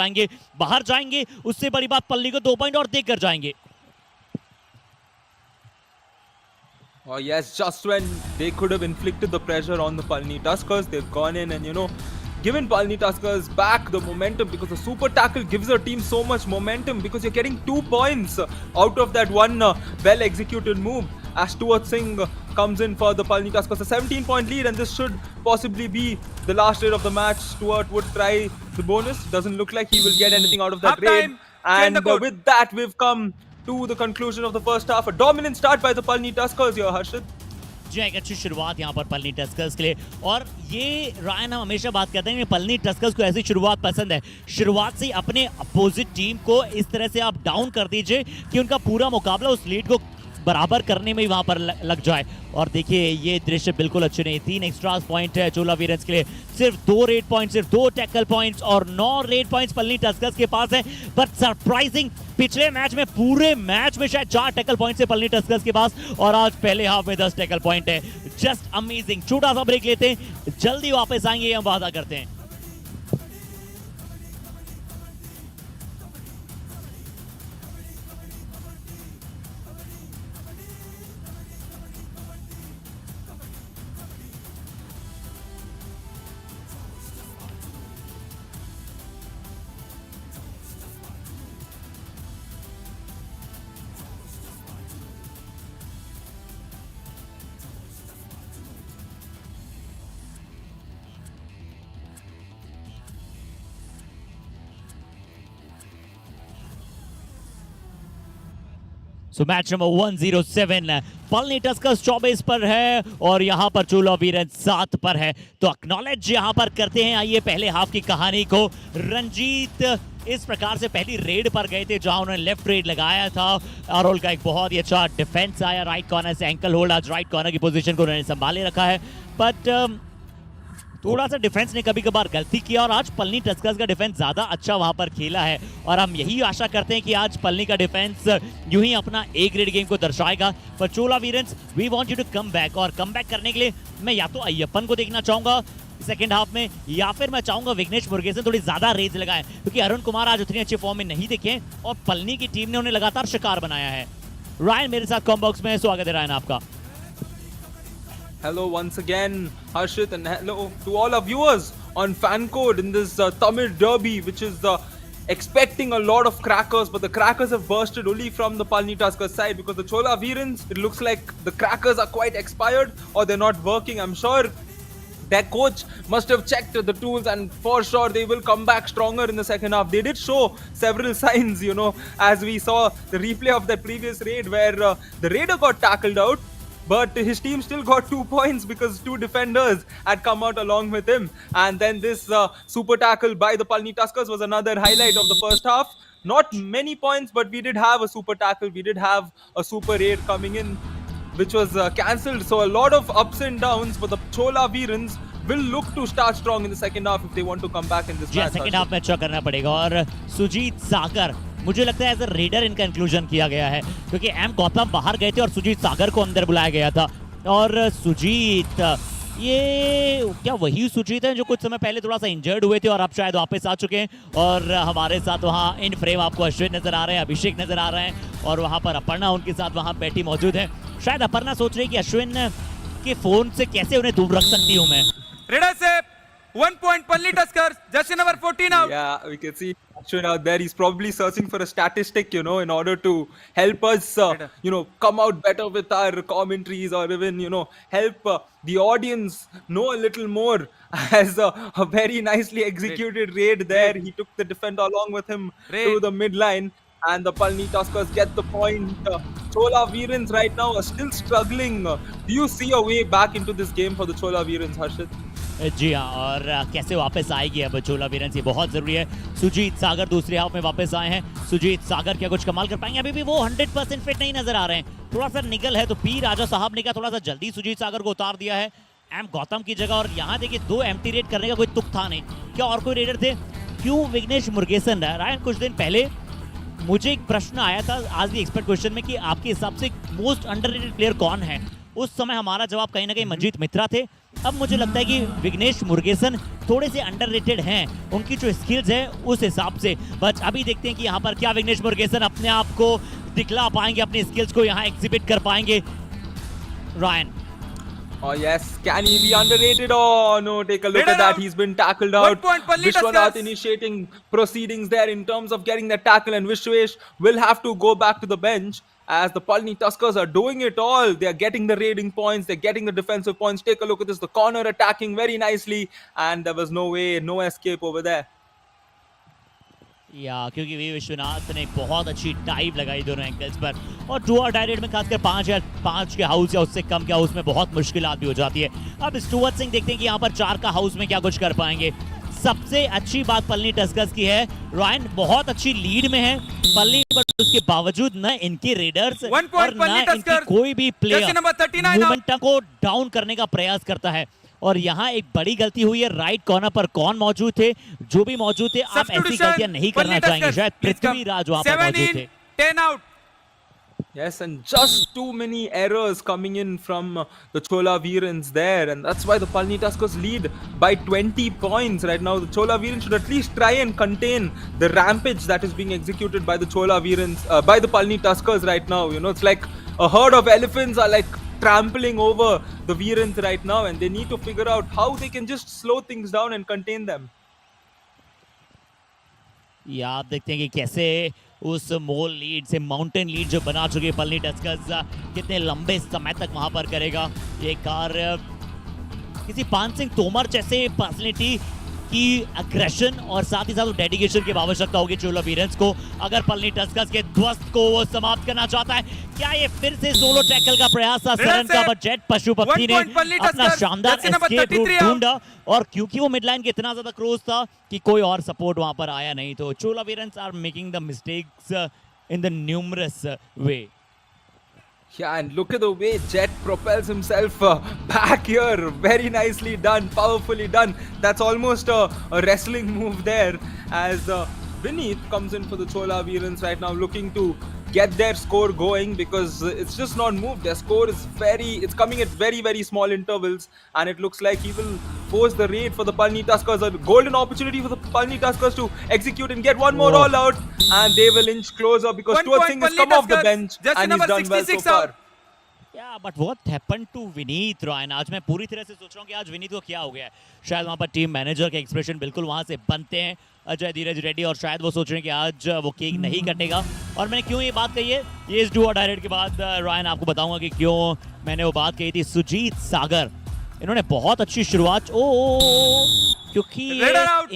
जाएंगे। उससे बड़ी बात पल्ली को 2 पॉइंट और देकर जाएंगे। Oh yes, just when they could have inflicted the pressure on the Palani Tuskers, they've gone in and given Palani Tuskers back the momentum, because the super tackle gives a team so much momentum, because you're getting 2 points out of that one well executed move. As Stuart Singh comes in for the Palani Tuskers, a 17-point lead, and this should possibly be the last raid of the match. Stuart would try the bonus, doesn't look like he will get anything out of that raid, and with that we've come to the conclusion of the first half. A dominant start by the Palani Tuskers here, Harshit. जी एक अच्छी शुरुआत यहाँ पर पलनी टस्कर्स के लिए, और ये रायन हम हमेशा बात करते हैं कि पलनी टस्कर्स को ऐसी शुरुआत पसंद है। शुरुआत से अपने अपोजिट टीम को इस तरह से आप डाउन कर दीजिए कि उनका पूरा मुकाबला उस लीड को बराबर करने में ही वहां पर लग जाए। और देखिए ये दृश्य बिल्कुल अच्छे नहीं। 3 एक्स्ट्रा पॉइंट है चोला वीरंस के लिए, सिर्फ 2 रेड पॉइंट, सिर्फ 2 टैकल पॉइंट्स और 9 रेड पॉइंट्स पलनी टस्कर्स के पास है। बट सरप्राइजिंग, पिछले मैच में पूरे मैच में शायद 4 टैकल पॉइंट है पलनी टस्कर्स के पास, और आज पहले हाफ में 10 टैकल पॉइंट है। Just amazing. छोटा सा ब्रेक लेते हैं, जल्दी वापस आएंगे, हम वादा करते हैं। So match number 107 Palani Tuskers 24 पर है और यहाँ पर चोला वीरंस 7 पर है। तो एक्नॉलेज यहाँ पर करते हैं। आइए पहले हाफ की कहानी को। रंजीत इस प्रकार से पहली रेड पर गए थे जहां उन्होंने लेफ्ट रेड लगाया था। अरोल का एक बहुत ही अच्छा डिफेंस आया राइट कॉर्नर से, एंकल होल्ड। आज राइट कॉर्नर की पोजीशन को उन्होंने संभाले रखा है, बट थोड़ा सा डिफेंस ने कभी कभार गलती किया और आज पलनी टस्कर्स का डिफेंस ज्यादा अच्छा वहां पर खेला है। और हम यही आशा करते हैं कि आज पलनी का डिफेंस यूं ही अपना ए ग्रेड गेम को दर्शाएगा। पर Chola Veerans, we want you to come back, और कम बैक करने के लिए मैं या तो अय्यप्पन को देखना चाहूंगा सेकंड हाफ में, या फिर मैं चाहूंगा विघ्नेश मुर्गेसन थोड़ी ज्यादा रेज लगाए, क्योंकि अरुण कुमार आज उतनी अच्छे फॉर्म में नहीं दिखे और पलनी की टीम ने उन्हें लगातार शिकार बनाया है। रायन मेरे साथ कॉम बॉक्स में, स्वागत है रायन आपका। Hello once again, Harshit, and hello to all our viewers on Fancode in this Tamil derby, which is expecting a lot of crackers, but the crackers have bursted only from the Palani Tuskers side, because the Chola Veerans, it looks like the crackers are quite expired or they're not working. I'm sure their coach must have checked the tools, and for sure they will come back stronger in the second half. They did show several signs, you know, as we saw the replay of that previous raid where the raider got tackled out, but his team still got 2 points because 2 defenders had come out along with him. And then this super tackle by the Palani Tuskers was another highlight of the first half. Not many points, but we did have a super tackle. We did have a super raid coming in, which was cancelled. So a lot of ups and downs, but the Chola Veerans will look to start strong in the second half if they want to come back in this match. Second half में अच्छा करना पड़ेगा। और सुजीत सागर, मुझे लगता है एज अ रेडर इनका इंक्लूजन किया गया है, क्योंकि एम गौतम बाहर गए थे और सुजीत सागर को अंदर बुलाया गया था। और सुजीत, ये क्या वही सुजीत है जो कुछ समय पहले थोड़ा सा इंजर्ड हुए थे और अब शायद वापस आ चुके हैं। और हमारे साथ वहाँ इन फ्रेम आपको अश्विन नजर आ रहे हैं, अभिषेक नजर आ रहे हैं, और वहाँ पर अपर्णा उनके साथ वहाँ बैठी मौजूद है। शायद अपर्णा सोच रही है कि अश्विन के फोन से कैसे उन्हें दूर रख सकती हूँ मैं। रेडर से 1 point Palani Tuskers, jersey number 14 out. Yeah, we can see Ashwin out there. He's probably searching for a statistic, you know, in order to help us, you know, come out better with our commentaries, or even, you know, help the audience know a little more. As a very nicely executed raid there. He took the defender along with him to the midline. And the Palani Tuskers get the point. Chola Veerans right now are still struggling. Do you see a way back into this game for the Chola Veerans, Harshit? जी हाँ, और कैसे वापस आएगी अब चोला वीरंस, ये बहुत जरूरी है। सुजीत सागर दूसरे हाफ में वापस आए हैं। सुजीत सागर क्या कुछ कमाल कर पाएंगे? अभी भी वो 100% फिट नहीं नजर आ रहे हैं, थोड़ा सा निगल है। तो पी राजा साहब ने क्या थोड़ा सा जल्दी सुजीत सागर को उतार दिया है एम गौतम की जगह। और यहाँ देखिए 2 एम्प्टी रेड करने का कोई तुक था नहीं। क्या और कोई रेडर थे? क्यों विघ्नेश मुर्गेसन रहा? कुछ दिन पहले मुझे एक प्रश्न आया था आज भी एक्सपर्ट क्वेश्चन में कि आपके हिसाब से मोस्ट अंडररेटेड प्लेयर कौन है। उस समय हमारा जवाब कहीं ना कहीं मंजीत मित्रा थे। अब मुझे लगता है कि विघ्नेश मुरुगेसन थोड़े से अंडररेटेड हैं, उनकी जो स्किल्स है उस हिसाब से। बट अभी देखते हैं कि यहाँ पर क्या विघ्नेश मुरुगेसन अपने आप को दिखला पाएंगे, अपनी स्किल्स को यहाँ एग्जिबिट कर पाएंगे। Ryan, Oh yes, can he be underrated? Oh no, take a look at that. He's been tackled out. 1 point, Palani Vishwanath Tuskers. initiating proceedings there in terms of getting that tackle, and Vishwesh will have to go back to the bench as the Palani Tuskers are doing it all. They are getting the raiding points, they're getting the defensive points. Take a look at this, the corner attacking very nicely, and there was no way, no escape over there. या क्योंकि वी विश्वनाथ ने बहुत अच्छी डाइव लगाई दोनों एंगल्स पर, और 2 और डायरेक्ट में खासकर 5 के हाउस या उससे कम के हाउस में बहुत मुश्किल भी हो जाती है। अब स्टुअर्ट सिंह देखते हैं कि यहाँ पर 4 का हाउस में क्या कुछ कर पाएंगे। सबसे अच्छी बात पलनी टस्कर्स की है, रायन बहुत अच्छी लीड में है पलनी, बट उसके बावजूद न इनके रेडर्स और न इनकी कोई भी प्लेयर मोमेंटम को डाउन करने का प्रयास करता है। और यहाँ एक बड़ी गलती हुई है, राइट कॉर्नर पर कौन मौजूद थे, जो भी मौजूद थे, आप ऐसी गलतियां नहीं करना चाहेंगे। शायद पृथ्वीराज वहां पर मौजूद थे। 10 out. Yes, and just too many errors coming in from the Chola Veerans there, and that's why the Palani Tuskers lead by 20 points right now. The Chola Veerans should at least try and contain the rampage that is being executed by the Chola Veerans, by the Palani Tuskers right now. You know, it's like a herd of elephants are like trampling over the Veerans right now, and they need to figure out how they can just slow things down and contain them. या आप देखते हैं कि कैसे उस मोल लीड से माउंटेन लीड जो बना चुके पलनी टस्कर्स कितने लंबे समय तक वहां पर करेगा ये कार्य। किसी पान सिंह तोमर जैसे पर्सनैलिटी की अग्रेशन और साथ ही साथ डेडिकेशन की आवश्यकता होगी चोला वीरेंस को, अगर पलनी टस्कर्स के ध्वस्त को वो समाप्त करना चाहता है। क्या ये फिर से सोलो टैकल का प्रयास था सरन का, बट जेट पशुपति ने अपना शानदार एस्केप रूट ढूंढा, और क्योंकि वो मिड लाइन के इतना ज्यादा क्लोज था कि कोई और सपोर्ट वहां पर आया नहीं, तो Chola Veerans are making the mistakes in the numerous way. Yeah, and look at the way Jet propels himself back here. Very nicely done, powerfully done. That's almost a wrestling move there as Vineet comes in for the Chola Veerans right now, looking to get their score going because it's just not moved. Their score is it's coming at very, very small intervals, and it looks like he will force the raid for the Palani Tuskers. A golden opportunity for the Palani Tuskers to execute and get one more all out, and they will inch closer because Stuart Singh has come off the bench and he's done well so far. Yeah, but what happened to Vineet Royan? आज मैं पूरी तरह से सोच रहा हूँ कि आज विनीत को क्या हो गया है। शायद वहाँ पर टीम मैनेजर के एक्सप्रेशन बिल्कुल वहाँ से बनते हैं, अजय धीरज रेड्डी, और शायद वो सोच रहे हैं कि आज वो केक नहीं कटेगा। और मैंने क्यों ये बात कही है, ये इस डू और डायरेक्ट के बाद रॉयन आपको बताऊंगा कि क्यों मैंने वो बात कही थी। सुजीत सागर, इन्होंने बहुत अच्छी शुरुआत, क्योंकि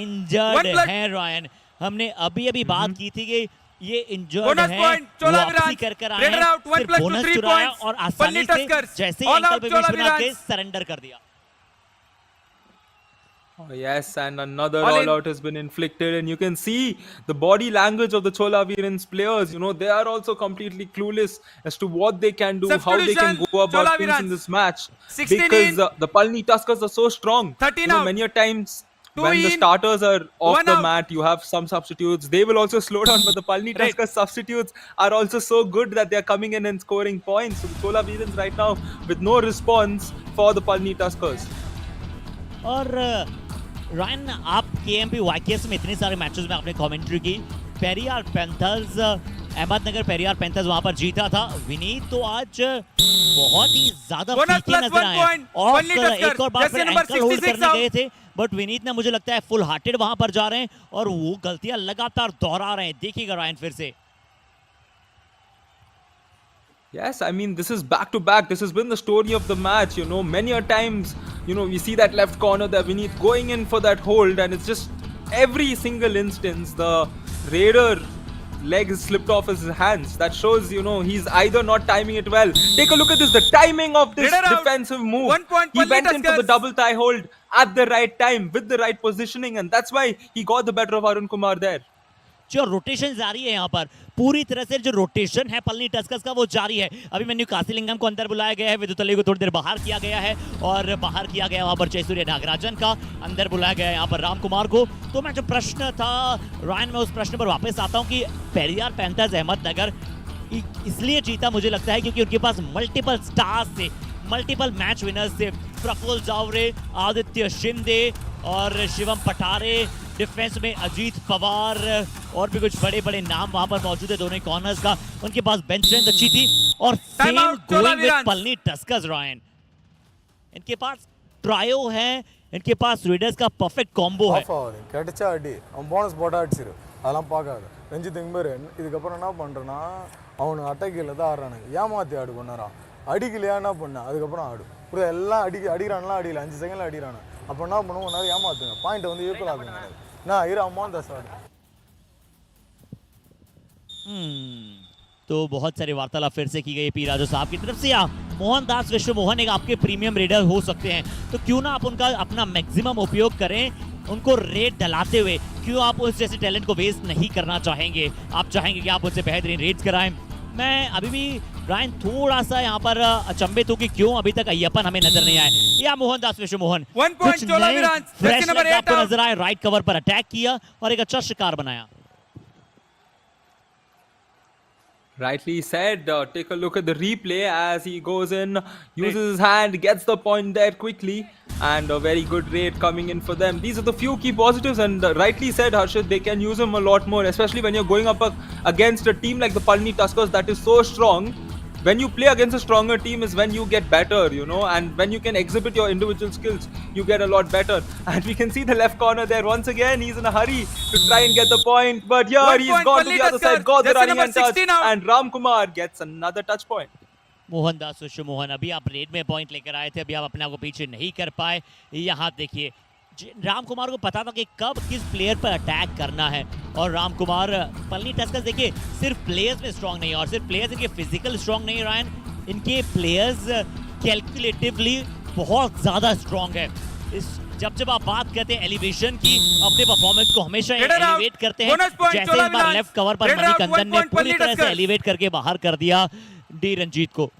इंजर्ड है रॉयन। हमने अभी बात की थी कि ये इंजर्ड है, वापसी कर आए हैं, फिर बोनस चुराया और आसानी से जैसे एंकल पे विश्वनाथ के सरेंडर कर दिया। Oh yes, and another all out has been inflicted, and you can see the body language of the Chola Veerans players. You know, they are also completely clueless as to what they can do, how they can go about things in this match, because the Palani Tuskers are so strong. 13 you know, out. many a times when the starters are off the mat, you have some substitutes. They will also slow down, but the Palani Tuskers substitutes are also so good that they are coming in and scoring points. So the Chola Veerans right now with no response for the Palani Tuskers. और रायन, आप केएमपी वाईकेएस में इतने सारे मैचेस में आपने कमेंट्री की, पेरियार पैंथर्स, अहमदनगर पेरियार पैंथर्स वहां पर जीता था। विनीत तो आज बहुत ही ज्यादा फीके नजर आए, और एक और बार फिर एंकल होल्ड करने गए थे, बट विनीत ने मुझे लगता है फुल हार्टेड वहां पर जा रहे हैं और वो गलतियां लगातार दोहरा रहे हैं। देखिएगा रायन फिर से। Yes, I mean, this is back to back. This has been the story of the match. You know, many a times, you know, we see that left corner there, Vineet going in for that hold, and it's just every single instance the Raider leg is slipped off his hands. That shows, you know, he's either not timing it well. Take a look at this, the timing of this defensive move. 1 point, he went in for the double thigh hold at the right time with the right positioning, and that's why he got the better of Arun Kumar there. जो रोटेशन जारी है यहाँ पर पूरी तरह से जो रोटेशन है पलनी टस्कर्स का वो जारी है। अभी मैंने काजीलिंगम को अंदर बुलाया गया है, विदुतल्ली को थोड़ी देर बाहर किया गया है और बाहर किया गया वहाँ पर जयसूर्य नागराजन का, अंदर बुलाया गया है यहाँ पर राम कुमार को। तो मैं जो प्रश्न था रायन, मैं उस प्रश्न पर वापस आता हूँ कि पेरियार पैंथर्स अहमदनगर इसलिए जीता मुझे लगता है क्योंकि उनके पास मल्टीपल स्टार्स थे, मल्टीपल मैच विनर्स थे, प्रफुल्ल जावरे, आदित्य शिंदे और शिवम पठारे, डिफेंस में अजीत पवार और भी कुछ बड़े बड़े नाम वहां पर मौजूद है दोनों कॉर्नर्स का। उनके पास बेंच स्ट्रेंथ अच्छी थी और same going with Palani Tuskers Ryan. इनके पास ट्रायो है, इनके पास रेडर्स का परफेक्ट कॉम्बो है। கிடைச்சா அடி அவன் போனஸ் போட்டா அடிச்சிரு, அதெல்லாம் பார்க்காத. ரஞ்சித் இங்கர் இதுக்கப்புறம் என்ன பண்றேன்னா அவனு அட்டாக்கில தான் ஆடுறானுங்க, ஏமாத்தி ஆடு பண்ணறான், அடிக்கலையா என்ன பண்ண அதுக்கப்புறம் ஆடு புரிய எல்லாம் அடிக்கிறான்லாம் அடிக்கல 5 செகண்ட்ல அடிக்கிறானு. அப்போ என்ன பண்ணுவோம், ஒன்னாவது ஏமாத்துங்க, பாயிண்ட் வந்து ஈக்குவல் ஆகுங்க. நான் இரு அம்மா தான் சார். तो बहुत सारी वार्तालाप फिर से की गई पी राजू साहब की तरफ से। मोहनदास विश्व मोहन एक आपके प्रीमियम रेडर हो सकते हैं, तो क्यों ना आप उनका अपना मैक्सिमम उपयोग करें, उनको रेड डलाते हुए क्यों आप उस जैसे टैलेंट को वेस्ट नहीं करना चाहेंगे? आप चाहेंगे कि आप उनसे बेहतरीन रेड्स कराएं। मैं अभी भी रायन थोड़ा सा यहाँ पर अचंभित हूँ कि क्यों अभी तक अय्यपन हमें नजर नहीं आए। या मोहनदास विश्व मोहन 1 point चोला वीरांस, फ्रेश नंबर 8 आपको नजर आए, राइट कवर पर अटैक किया और एक अच्छा शिकार बनाया। Rightly said. Take a look at the replay as he goes in, uses his hand, gets the point there quickly, and a very good raid coming in for them. These are the few key positives, and rightly said, Harshit, they can use him a lot more, especially when you're going up against a team like the Palani Tuskers that is so strong. When you play against a stronger team is when you get better, you know, and when you can exhibit your individual skills, you get a lot better. And we can see the left corner there once again. He's in a hurry to try and get the point, but here he's gone to the other side, got the running and touch, and Ram Kumar gets another touch point. Mohandas विश्व मोहन, अभी आप रेड में पॉइंट लेकर आए थे, अभी आप अपने आप को पीछे नहीं कर पाए। यहाँ देखिए राम कुमार को पता था कि कब किस प्लेयर पर अटैक करना है, और राम कुमार पलनी टस्कर्स देखिए सिर्फ प्लेयर्स में स्ट्रांग नहीं है, और सिर्फ प्लेयर्स इनके फिजिकल स्ट्रांग नहीं है रायन, इनके प्लेयर्स कैलकुलेटिवली बहुत ज्यादा स्ट्रांग है। इस जब आप बात करते हैं एलिवेशन की, अपने परफॉर्मेंस को हमेशा एलिवेट करते हैं, जैसे इस बार लेफ्ट कवर पर मणिकंदन ने पूरी तरह से एलिवेट करके बाहर कर दिया डी रंजीत को।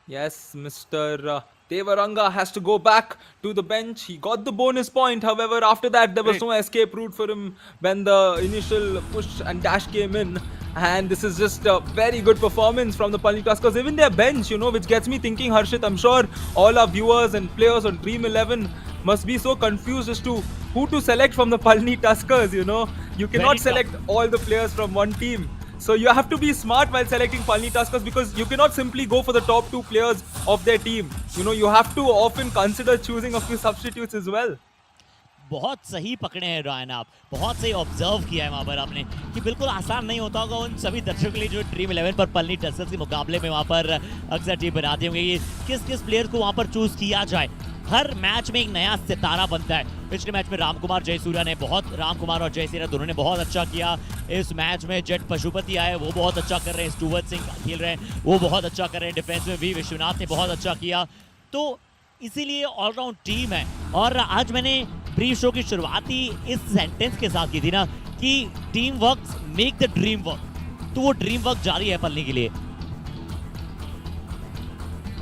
Yes, Mr. Devaranga has to go back to the bench. He got the bonus point. However, after that, there was no escape route for him when the initial push and dash came in. And this is just a very good performance from the Palani Tuskers. Even their bench, you know, which gets me thinking, Harshit, I'm sure all our viewers and players on Dream 11 must be so confused as to who to select from the Palani Tuskers, you know. You cannot select all the players from one team. So you have to be smart while selecting Palani Tuskers, because you cannot simply go for the top 2 players of their team. You know, you have to often consider choosing a few substitutes as well. बहुत सही पकड़े हैं रायन, आप बहुत सही ऑब्जर्व किया है वहाँ पर आपने कि बिल्कुल आसान नहीं होता होगा उन सभी दर्शकों के लिए जो ड्रीम 11 पर पलनी टस्कर्स के मुकाबले में वहाँ पर अक्सर टीम बनाते होंगे कि किस प्लेयर को वहाँ पर चूज किया जाए। हर मैच में एक नया सितारा बनता है। पिछले मैच में राम कुमार और जयसूर्या दोनों ने बहुत अच्छा किया। इस मैच में जट पशुपति आए, वो बहुत अच्छा कर रहे हैं। स्टुवर्ट सिंह खेल रहे हैं, वो बहुत अच्छा कर रहे हैं। डिफेंस में भी विश्वनाथ ने बहुत अच्छा किया। तो इसीलिए ऑलराउंड टीम है। और आज मैंने ब्रीफ शो की शुरुआत ही इस सेंटेंस के साथ की थी ना कि team work make the dream work, तो वो ड्रीम वर्क जारी है पलनी के लिए।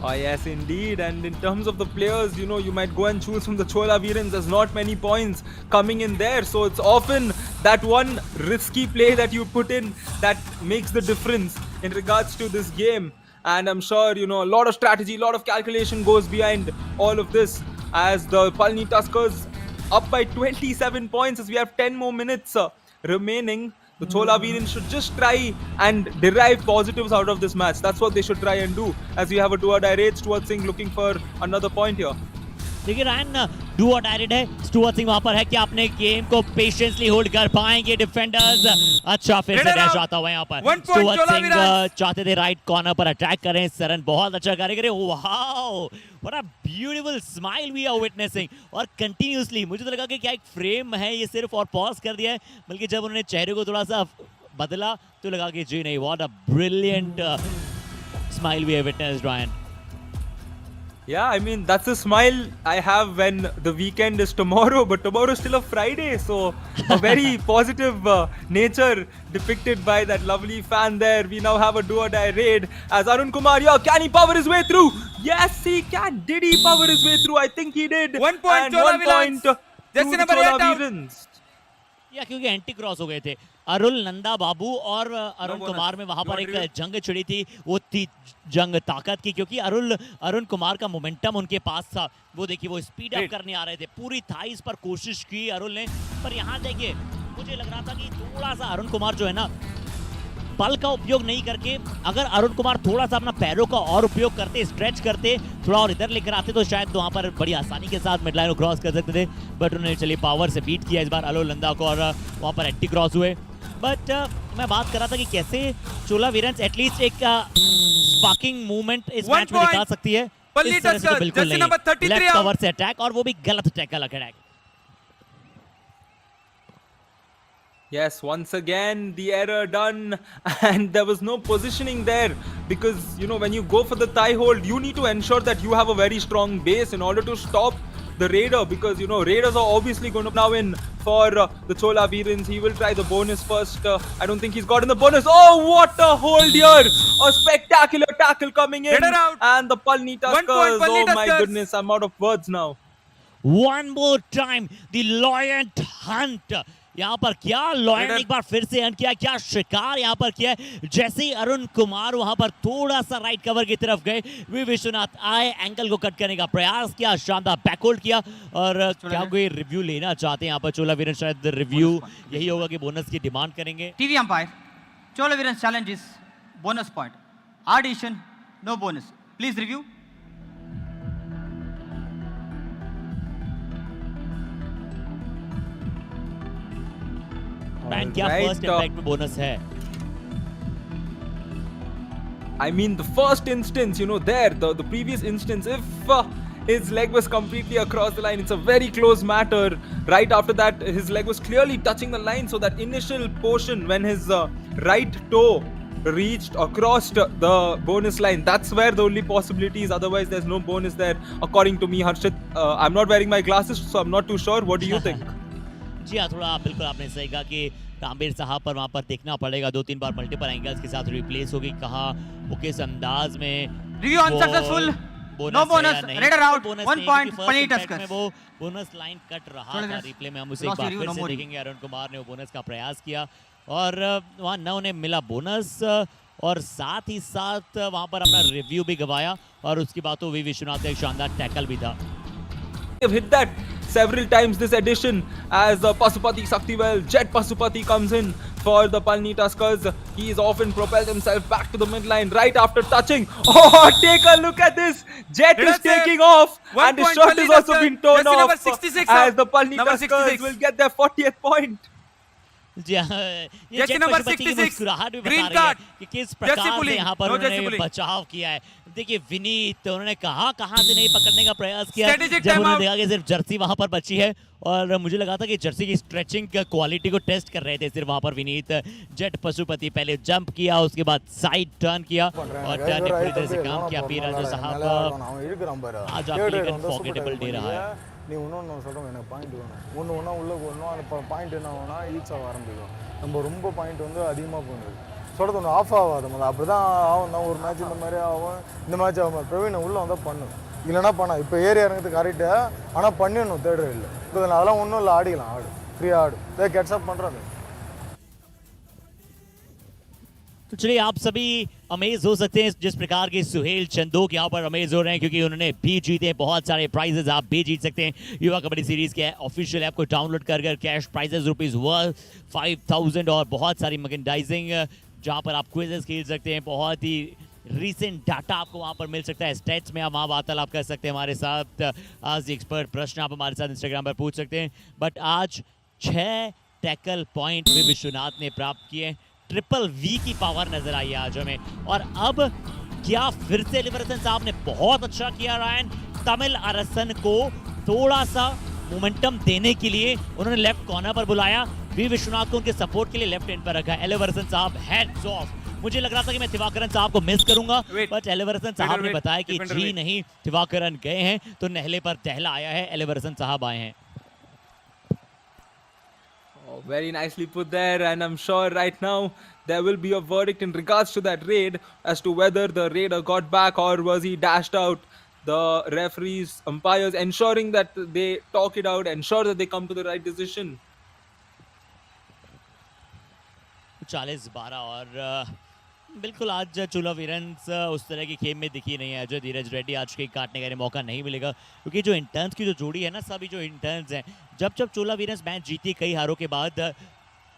Oh yes, indeed. And in terms of the players, you know, you might go and choose from the Chola Veerans. There's not many points coming in there, so it's often that one risky play that you put in that makes the difference in regards to this game. And I'm sure, you know, a lot of strategy, a lot of calculation goes behind all of this, as the Palani Tuskers up by 27 points as we have 10 more minutes remaining. The Chola Veerans should just try and derive positives out of this match. That's what they should try and do, as we have a do-or-die raid. Stuart Singh looking for another point here. देखिए रायन, डू और डायरेक्ट है। स्टुअर्ट सिंह वहां पर है कि आपने गेम को पेशेंसली होल्ड कर पाएंगे डिफेंडर्स। अच्छा फिर से डैश आता हुआ यहाँ पर। स्टुअर्ट सिंह चाहते थे राइट कॉर्नर पर अटैक करें। सरन बहुत अच्छा कार्य करे। Wow, what a beautiful smile we are witnessing. और कंटिन्यूअसली मुझे तो लगा कि क्या एक फ्रेम है ये सिर्फ, और पॉज कर दिया है, बल्कि जब उन्होंने चेहरे को थोड़ा सा बदला तो लगा कि जी नहीं, what a brilliant smile we have witnessed Ryan. Yeah, I mean, that's a smile I have when the weekend is tomorrow, but tomorrow is still a Friday, so a very positive nature depicted by that lovely fan there. We now have a do-or-die raid as Arun Kumar, yeah, can he power his way through? Yes, he can. Did he power his way through? I think he did. 1 point, And Chola 1 Veerans. point to Jersey the number Chola 8 out. Veerans. या क्योंकि एंटी क्रॉस हो गए थे अरुल नंदा बाबू और अरुण bonus. कुमार में वहां पर You एक want जंग छिड़ी थी। वो थी जंग ताकत की, क्योंकि अरुण कुमार का मोमेंटम उनके पास था। वो देखिए वो स्पीड अप करने आ रहे थे, पूरी थाइस पर कोशिश की अरुल ने, पर यहाँ देखिए मुझे लग रहा था कि थोड़ा सा अरुण कुमार जो है ना बल का उपयोग नहीं करके, अगर अरुण कुमार थोड़ा सा अपना पैरों का और उपयोग करते, स्ट्रेच करते, थोड़ा और इधर लेकर आते तो शायद वहां पर बड़ी आसानी के साथ मिडलाइन को क्रॉस कर सकते थे। बट उन्होंने चलिए पावर से बीट किया इस बार अरुल नंदा को और वहां पर एंटी क्रॉस हुए। बट मैं बात कर रहा था कि कैसे चोला वीरंस एटलीस्ट एक स्पार्किंग मूवमेंट इस मैच में दिखा सकती है। इस तरह से तो बिल्कुल नहीं, लेफ्ट कवर से अटैक और वो भी गलत tackle attack. Yes, once again the error done, and there was no positioning there because you know when you go for the thigh hold, you need to ensure that you have a very strong base in order to stop the raider, because you know raiders are obviously going to now in for the Chola Veerans. He will try the bonus first. I don't think he's gotten the bonus. Oh, what a hold here! A spectacular tackle coming in, and the Palani Tuskers. Oh my goodness, I'm out of words now. One more time, the Lion Hunt. यहाँ पर क्या लॉयन एक बार फिर से हंट किया, क्या शिकार यहाँ पर किया है। जैसे ही अरुण कुमार वहां पर थोड़ा सा राइट कवर की तरफ गए, वी विश्वनाथ आए, एंगल को कट करने का प्रयास किया, शानदार बैकहोल्ड किया। और क्या कोई रिव्यू लेना चाहते हैं यहाँ पर चोला वीरंस? शायद रिव्यू यही होगा कि बोनस की डिमांड करेंगे। TV umpire, Chola Veerans challenge is bonus point, our decision no bonus, please review. बैंक क्या फर्स्ट इंपैक्ट में बोनस है? I mean, the first instance, you know, the previous instance, if his leg was completely across the line, it's a very close matter. Right after that, his leg was clearly touching the line, so that initial portion when his right toe reached across the bonus line, that's where the only possibility is. Otherwise, there's no bonus there, according to me, Harshit. I'm not wearing my glasses, so I'm not too sure. What do you think? जी हाँ, थोड़ा बिल्कुल आपने सही कहा कि रामबीर साहब पर वहाँ पर देखना पड़ेगा, 2-3 बार मल्टीपल एंगल्स के साथ रिप्लेस होगी, कहा वो किस अंदाज में। Review unsuccessful, no bonus, raider out, 1 point Palani tuskers. वो बोनस लाइन कट रहा था, रिप्ले में हम उसे एक बार फिर से देखेंगे। अरुण कुमार ने वो बोनस का प्रयास किया और वहाँ न उन्हें मिला बोनस, और साथ ही साथ वहाँ पर अपना रिव्यू भी गवाया, और उसके बाद तो वी विश्वनाथ का एक शानदार टैकल भी था। They've hit that several times this edition as Pasupati Saktiwell, Jet Pasupati comes in for the Palani Tuskers. He's often propelled himself back to the midline right after touching. Oh, take a look at this. Jet is taking off, and his shirt has also been torn off as the Palani Tuskers will get their 40th point. जी हाँ, ये जेट पशुपति की मुस्कुराहट भी बता रही है कि किस प्रकार से यहाँ पर उन्होंने बचाव किया है। देखिए विनीत, उन्होंने कहाँ से नहीं पकड़ने का प्रयास किया, जब उन्होंने देखा कि सिर्फ जर्सी वहाँ पर बची है, और मुझे लगा था कि जर्सी की स्ट्रेचिंग क्वालिटी को टेस्ट कर रहे थे सिर्फ वहाँ पर विनीत। जेट पशुपति पहले जंप किया, उसके बाद साइड टर्न किया, और टर्न ने पूरी तरह से काम किया। पीराजो साहब आज आपके लिए अनफॉरगेटेबल डे रहा है। நீ இன்னொன்று சொல்கிறோம், எனக்கு பாயிண்ட் வேணும், ஒன்று ஒன்றா உள்ளே போடணும், அந்த பாயிண்ட் என்ன ஆகும்னா ஈச் ஆக ஆரம்பிக்கும். நம்ம ரொம்ப பாயிண்ட் வந்து அதிகமாக போகணும், சொல்கிறது ஒன்று ஆஃப் ஆகாது, நம்ம அப்படி தான் ஆகும் தான். ஒரு மேட்ச் இந்த மாதிரி ஆகும், இந்த மேட்ச் ஆகும். பிரவீன் உள்ளே வந்தால் பண்ணு, இல்லைனா பண்ணா. இப்போ ஏரியா இறங்குறது கரெக்டு, ஆனால் பண்ணிடணும் தேர்ட் ரைடில். இப்போ அதெல்லாம் ஒன்றும் இல்லை, ஆடிக்கலாம், ஆடு ஃப்ரீயாக ஆடு, இதை கேட்சப் பண்ணுறாங்க। तो चलिए आप सभी अमेज हो सकते हैं जिस प्रकार के सुहेल चंदोक यहाँ पर अमेज हो रहे हैं, क्योंकि उन्होंने भी जीते बहुत सारे प्राइजेस। आप भी जीत सकते हैं युवा कबड्डी सीरीज के ऑफिशियल ऐप को डाउनलोड कर कैश प्राइजेस ₹5,000 और बहुत सारी मर्चेंडाइजिंग, जहाँ पर आप क्विजेस खेल सकते हैं। बहुत ही रीसेंट डाटा आपको वहाँ पर मिल सकता है, स्टेट्स में आप वहाँ वार्तालाप कर सकते हैं हमारे साथ। आज एक्सपर्ट प्रश्न आप हमारे साथ इंस्टाग्राम पर पूछ सकते हैं। बट आज 6 टैकल पॉइंट भी विश्वनाथ ने प्राप्त किए, ट्रिपल वी की पावर नजर आई आज हमें। और अब क्या फिर से लिबरसन साहब ने बहुत अच्छा किया, रायन तमिल अरसन को थोड़ा सा मोमेंटम देने के लिए उन्होंने लेफ्ट कॉर्नर पर बुलाया, वी विश्वनाथ को उनके सपोर्ट के लिए लेफ्ट एंड पर रखा। लिबरसन साहब हेड्स ऑफ मुझे लग रहा था कि मैं दिवाकरन साहब को मिस करूंगा, Wait. बट एलिवर्सन साहब ने wait. बताया कि Defender जी wait. नहीं, दिवाकरन गए हैं तो नहले पर दहला आया है, एलिवर्सन साहब आए हैं। Oh, very nicely put there, and I'm sure right now there will be a verdict in regards to that raid as to whether the raider got back or was he dashed out. The referees, umpires ensuring that they talk it out, ensure that they come to the right decision. 40-12 और बिल्कुल आज चोला वीरन्स उस तरह की खेम में दिखी नहीं है। जो धीरज रेड्डी आज के काटने का मौका नहीं मिलेगा, क्योंकि जो इंटर्न्स की जो जोड़ी है ना, सभी जो इंटर्न्स हैं, जब चोला वीरन्स मैच जीती कई हारों के बाद,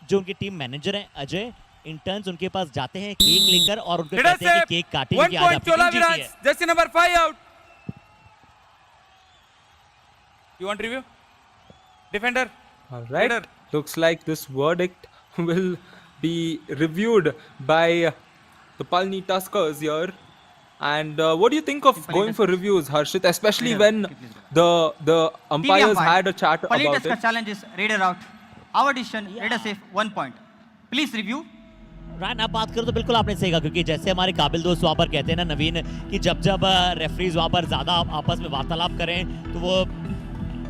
जो उनकी टीम मैनेजर हैं अजय, इंटर्न्स उनके पास जाते हैं केक लेकर और उनको कहते हैं कि केक काटेंगे कि आज आपकी Chola टीम जीती है। Veerans, jersey number 5 out. You want review? Defender. All right. Raider. Looks like this verdict will be reviewed by the Palani Tuskers here. And what do you think of going for reviews, Harshit? Especially when the umpires had a chat Palani about Tuskers it. challenge is Raider out. Our decision, Raider safe 1 point. Please review. रान आप बात करो तो बिल्कुल आपने सही कहा, क्योंकि जैसे हमारे काबिल दोस्त वहाँ पर कहते हैं ना नवीन, कि जब रेफरीज वहाँ पर ज़्यादा आपस में वार्तालाप करें तो वो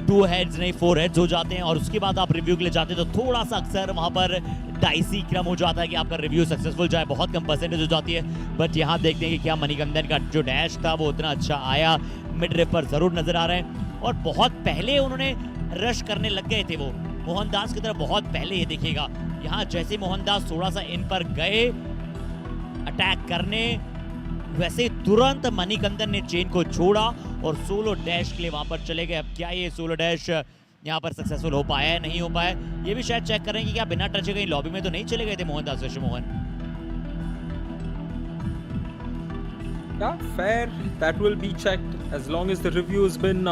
2 हेड्स नहीं 4 हेड्स हो जाते हैं, और उसके बाद आप रिव्यू के लिए जाते हैं तो थोड़ा सा अक्सर वहाँ पर डाइसी क्रम हो जाता है कि आपका रिव्यू सक्सेसफुल जाए, बहुत कम परसेंटेज हो जाती है। बट यहाँ देखते हैं कि क्या मणिकंदन का जो डैश था वो उतना अच्छा आया, मिड रेप पर ज़रूर नज़र आ रहे हैं, और बहुत पहले उन्होंने रश करने लग गए थे वो मोहनदास की तरफ, बहुत पहले ये देखिएगा। यहाँ जैसे मोहनदास थोड़ा सा इन पर गए अटैक करने, वैसे तुरंत मणिकंदन ने चेन को छोड़ा और सोलो डैश के लिए वहां पर चले गए। अब क्या ये सोलो डैश यहाँ पर सक्सेसफुल हो पाया है, नहीं हो पाया, ये भी शायद चेक करें कि क्या बिना टचे कहीं लॉबी में तो नहीं चले गए थे Mohandas Vishwamohan. Yeah, fair. That will be checked as long as the review has been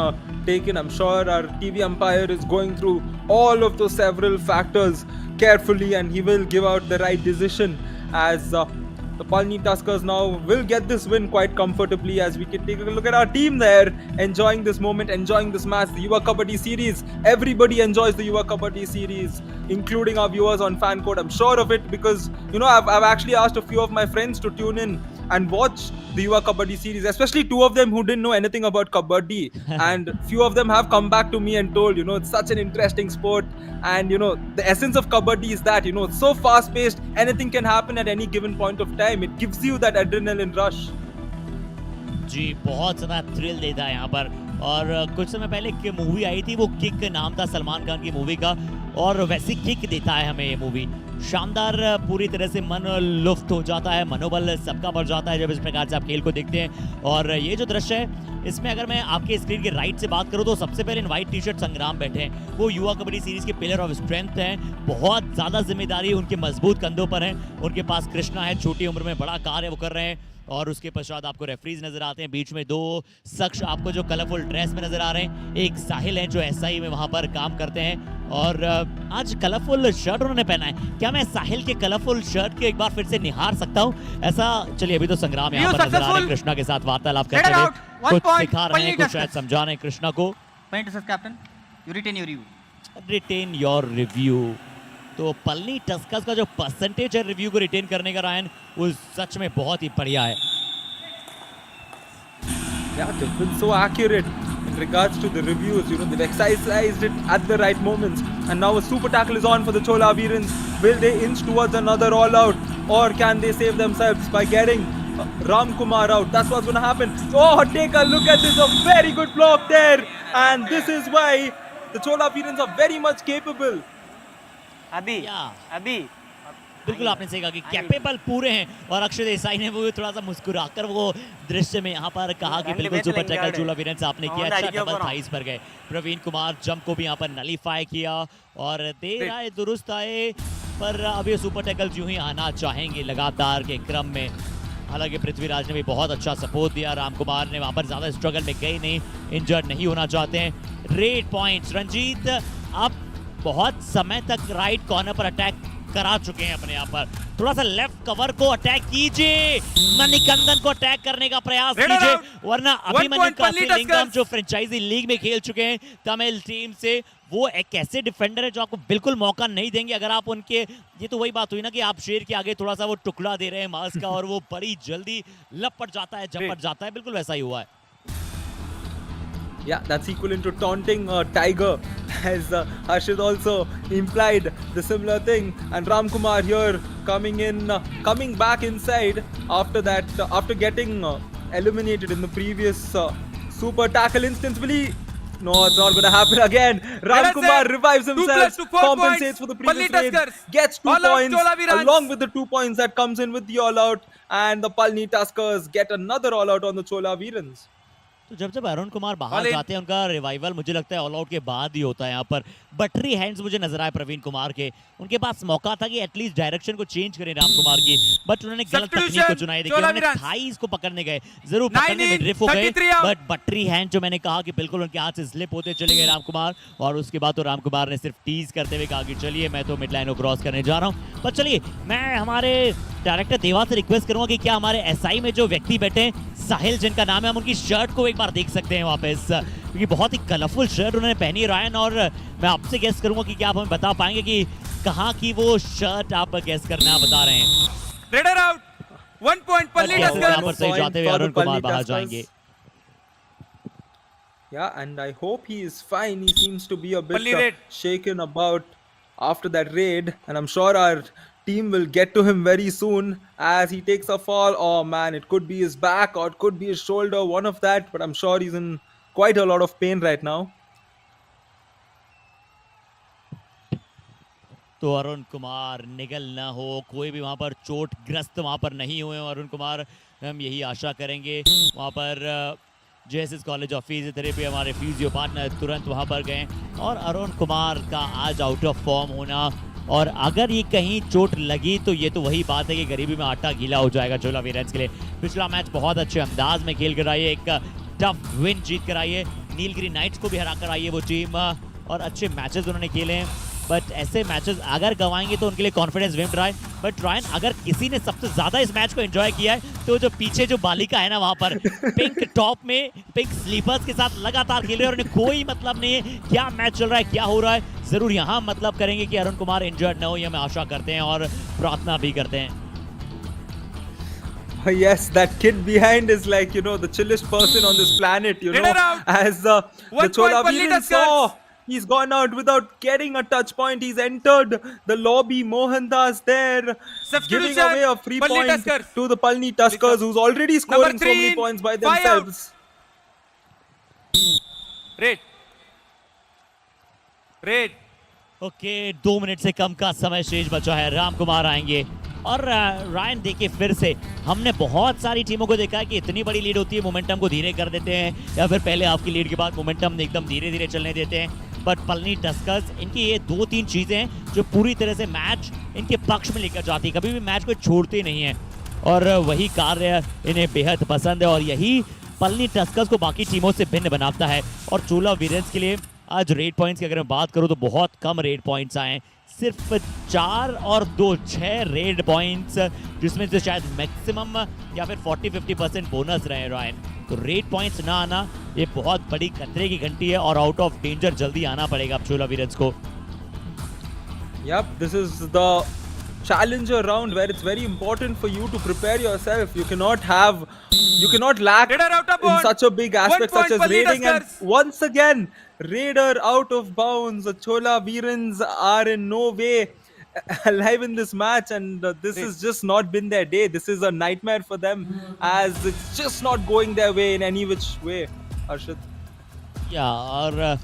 taken. I'm sure our TV umpire is going through all of those several factors carefully, and he will give out the right decision as the Palani Tuskers now will get this win quite comfortably. As we can take a look at our team there, enjoying this moment, enjoying this match, the Yuva Kabaddi series. Everybody enjoys the Yuva Kabaddi series, including our viewers on fan code. I'm sure of it because, you know, I've actually asked a few of my friends to tune in and watch the Yuva Kabaddi series, especially 2 of them who didn't know anything about Kabaddi. And few of them have come back to me and told, you know, it's such an interesting sport. And, you know, the essence of Kabaddi is that, you know, it's so fast paced, anything can happen at any given point of time. It gives you that adrenaline rush. जी बहुत ज़्यादा थ्रिल देता है यहाँ पर। और कुछ समय पहले एक मूवी आई थी, वो किक नाम था सलमान खान की मूवी का, और वैसी किक देता है हमें ये मूवी। शानदार, पूरी तरह से मन लुफ्त हो जाता है, मनोबल सबका बढ़ जाता है जब इस प्रकार से आप खेल को देखते हैं। और ये जो दृश्य है, इसमें अगर मैं आपके स्क्रीन के राइट से बात करूं तो सबसे पहले इन वाइट टी शर्ट संग्राम बैठे हैं, वो युवा कबड्डी सीरीज के पिलर ऑफ स्ट्रेंथ हैं। बहुत ज़्यादा जिम्मेदारी उनके मजबूत कंधों पर है। उनके पास कृष्णा है, छोटी उम्र में बड़ा कार्य वो कर रहे हैं। और उसके पश्चात आपको रेफरीज नजर आते हैं, बीच में 2 शख्स आपको जो कलरफुल ड्रेस में नजर आ रहे हैं। एक साहिल है जो एसआई में वहां पर काम करते हैं, और आज कलरफुल शर्ट उन्होंने पहना है। क्या मैं साहिल के कलरफुल शर्ट के एक बार फिर से निहार सकता हूँ ऐसा? चलिए, अभी तो संग्राम यहाँ पर नजर आ रहे हैं, कृष्णा के साथ वार्तालाप करते हुए कुछ सिखा रहे हैं, कुछ शायद समझा रहे हैं कृष्णा को। Captain, you retain your review. Retain your review. तो पलनी टस्कर्स का जो परसेंटेज है रिव्यू को रिटेन करने का, रायन, वो सच में बहुत ही बढ़िया है। Yeah, they've been so accurate in regards to the reviews. You know, they've exercised it at the right moments. And now a super tackle is on for the Chola Veerans. Will they inch towards another all-out, or can they save themselves by getting Ram Kumar out? That's what's going to happen. Oh, take a look at this! A very good block there, and this is why the Chola Veerans are very much capable. अभी बिल्कुल आपने सही कहा कि कैपेबल पूरे हैं। और अक्षय देसाई ने वो थोड़ा सा मुस्कुराकर वो दृश्य में यहाँ पर कहा कि बिल्कुल सुपर टैकल चोला वीरन्स आपने किया, अच्छा डबल थाइस पर गए। प्रवीण कुमार जंप को भी यहाँ पर नलीफाई किया, और देर आए दुरुस्त आए, पर अब ये सुपर टैकल यूं ही आना चाहेंगे लगातार के क्रम में। हालांकि पृथ्वीराज ने भी बहुत अच्छा सपोर्ट दिया, राम कुमार ने वहाँ पर ज़्यादा स्ट्रगल में गए नहीं, इंजर्ड नहीं होना चाहते हैं। रेड पॉइंट्स, रंजीत आप बहुत समय तक राइट कॉर्नर पर अटैक करा चुके हैं अपने यहाँ पर, थोड़ा सा लेफ्ट कवर को अटैक कीजिए, मणिकंदन को अटैक करने का प्रयास कीजिए, वरना अभिमन्यु का जो फ्रेंचाइजी लीग में खेल चुके हैं तमिल टीम से, वो एक ऐसे डिफेंडर है जो आपको बिल्कुल मौका नहीं देंगे अगर आप उनके, ये तो वही बात हुई ना कि आप शेर के आगे थोड़ा सा वो टुकड़ा दे रहे हैं मांस का और वो बड़ी जल्दी लपट जाता है, झपट जाता है, बिल्कुल वैसा ही हुआ है। Yeah, that's equivalent to taunting a tiger, as Harshit also implied the similar thing. And Ram Kumar here coming back inside after that, after getting eliminated in the previous super tackle instance. Will he? No, it's not going to happen again. Ram Kumar revives himself, compensates for the previous raid, gets 2 points along with the 2 points that comes in with the all-out, and the Palani Tuskers get another all-out on the Chola Veerans. तो जब अरुण कुमार बाहर जाते हैं उनका रिवाइवल मुझे लगता है ऑल आउट के बाद ही होता है। यहाँ पर बटरी हैंड्स मुझे नजर आए प्रवीण कुमार के, उनके पास मौका था कि एटलीस्ट डायरेक्शन को चेंज करें राम कुमार की, बट उन्होंने गलत तकनीक को चुनाई। देखिए उन्होंने थाईज को पकड़ने गए, जरूर पकड़ने में ड्रिफ्ट हो गए, बट बटरी हैंड जो मैंने कहा कि बिल्कुल उनके हाथ से स्लिप होते चले गए राम कुमार, और उसके बाद तो राम कुमार ने सिर्फ टीज करते हुए कहा कि चलिए मैं तो मिड लाइन को क्रॉस करने जा रहा हूँ। पर चलिए मैं हमारे डायरेक्टर देवा से रिक्वेस्ट करूंगा कि क्या हमारे एसआई में जो व्यक्ति बैठे हैं साहिल जिनका नाम है, हम उनकी शर्ट को एक बार देख सकते हैं वापस, क्योंकि बहुत ही कलरफुल शर्ट उन्होंने पहनी है रायन, और मैं आपसे गेस करूंगा कि क्या आप हमें बता पाएंगे कि कहां की वो शर्ट आप गेस करना बता रहे हैं। रेडर आउट 1 पॉइंट पल्ली टस्कर्स यहां पर सही जाते हुए अरुण कुमार बाहर जाएंगे। Yeah, and I hope he is fine. He seems to be a bit shaken about after that raid, and I'm sure our team will get to him very soon as he takes a fall. Oh man, it could be his back or it could be his shoulder, one of that, but I'm sure he's in quite a lot of pain right now. तो अरुण कुमार निगल ना हो, कोई भी वहां पर चोट ग्रस्त वहां पर नहीं हुए अरुण कुमार, हम यही आशा करेंगे। वहां पर जेएसएस कॉलेज ऑफ फिजियोथेरेपी हमारे फिजियो पार्टनर तुरंत वहां पर गए, और अरुण कुमार का आज आउट ऑफ फॉर्म होना, और अगर ये कहीं चोट लगी तो ये तो वही बात है कि गरीबी में आटा गीला हो जाएगा चोला वीरेंस के लिए। पिछला मैच बहुत अच्छे अंदाज में खेल कर आई है, एक टफ विन जीत कर आई है, नीलगिरी नाइट्स को भी हरा कर आई है वो टीम, और अच्छे मैचेस उन्होंने खेले हैं, बट ऐसे मैचेस अगर गवाएंगे तो उनके लिए कॉन्फिडेंस विन रहा है। बट रायन, अगर किसी ने सबसे ज्यादा इस मैच को एंजॉय किया है तो जो पीछे जो बालिका है ना वहां पर पिंक टॉप में पिंक स्लीपर्स के साथ लगातार खेल रहे हैं, और उन्हें कोई मतलब नहीं है क्या मैच चल रहा है क्या हो रहा है। जरूर यहाँ मतलब करेंगे कि अरुण कुमार इंजर्ड ना हो, ये हम आशा करते हैं और प्रार्थना भी करते हैं। Yes, that kid behind is like, you know, the chillest person on this planet, you know, as the Chola Veerans saw. He's gone out without getting a touch point. He's entered the lobby. Mohandas there, giving away a free point to the Palani Tuskers, who's already scoring so many points by themselves. Red. Okay, 2 minute से कम का समय शेष बचा है, राम कुमार आएंगे। और रायन देखिए फिर से हमने बहुत सारी टीमों को देखा है कि इतनी बड़ी लीड होती है मोमेंटम को धीरे कर देते हैं, या फिर पहले आपकी लीड के बाद मोमेंटम एकदम धीरे धीरे चलने देते हैं, बट पलनी टस्कर्स इनकी ये 2-3 चीजें हैं जो पूरी तरह से मैच इनके पक्ष में लेकर जाती है, कभी भी मैच को छोड़ते नहीं है, और वही कार्य इन्हें बेहद पसंद है, और यही पलनी टस्कर्स को बाकी टीमों से भिन्न बनाता है। और चोला वीरेंस के लिए आज रेड पॉइंट्स की अगर मैं बात करूं तो बहुत कम रेड पॉइंट्स आए, सिर्फ 4 और 2 6 रेड पॉइंट्स, जिसमें से शायद मैक्सिमम या फिर 40-50% बोनस रहे रायन। तो रेड पॉइंट्स ना आना ये बहुत बड़ी खतरे की घंटी है, और आउट ऑफ डेंजर जल्दी आना पड़ेगा अब चोला वीरेंस को। Yep, this is the challenger round where it's very important for you to prepare yourself. You cannot lack in such a big aspect such as raiding, and once again Raider out of bounds. The Chola Veerans are in no way alive in this match, and this has just not been their day. This is a nightmare for them, as it's just not going their way in any which way. Harshit, और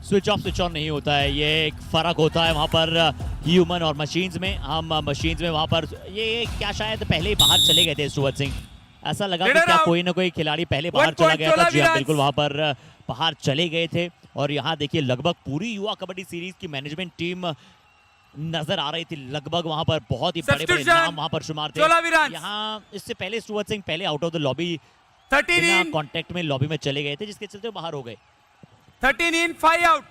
स्विच ऑफ स्विच ऑन नहीं होता है, ये एक फर्क होता है वहाँ पर ह्यूमन और मशीन्स में। हम मशीन्स में वहाँ पर ये क्या शायद पहले ही बाहर चले गए थे सुवत सिंह, ऐसा लगा कि क्या कोई ना कोई खिलाड़ी पहले बाहर चला गया था। जी हाँ, बिल्कुल वहाँ पर बाहर चले गए थे, और यहाँ देखिए लगभग पूरी युवा कबड्डी सीरीज की मैनेजमेंट टीम नजर आ रही थी, लगभग वहाँ पर बहुत ही बड़े बड़े नाम वहाँ पर शुमार थे। यहाँ इससे पहले सुवत सिंह पहले out of the lobby 13 in contact में लॉबी में चले गए थे, जिसके चलते बाहर हो गए। 13 in 5 out.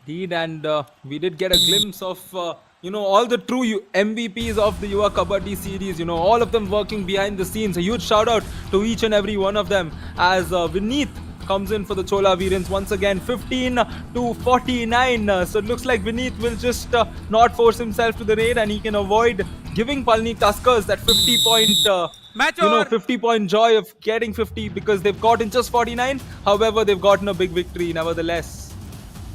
Indeed, and we did get a glimpse of all the true MVPs of the Yuva Kabaddi series, all of them working behind the scenes. A huge shout out to each and every one of them, as Vineet comes in for the Chola Veerans once again, 15 to 49. So it looks like Vineet will just not force himself to the raid, and he can avoid giving Palani Tuskers that 50-point Match over. 50-point joy of getting 50, because they've gotten just 49. However, they've gotten a big victory nevertheless.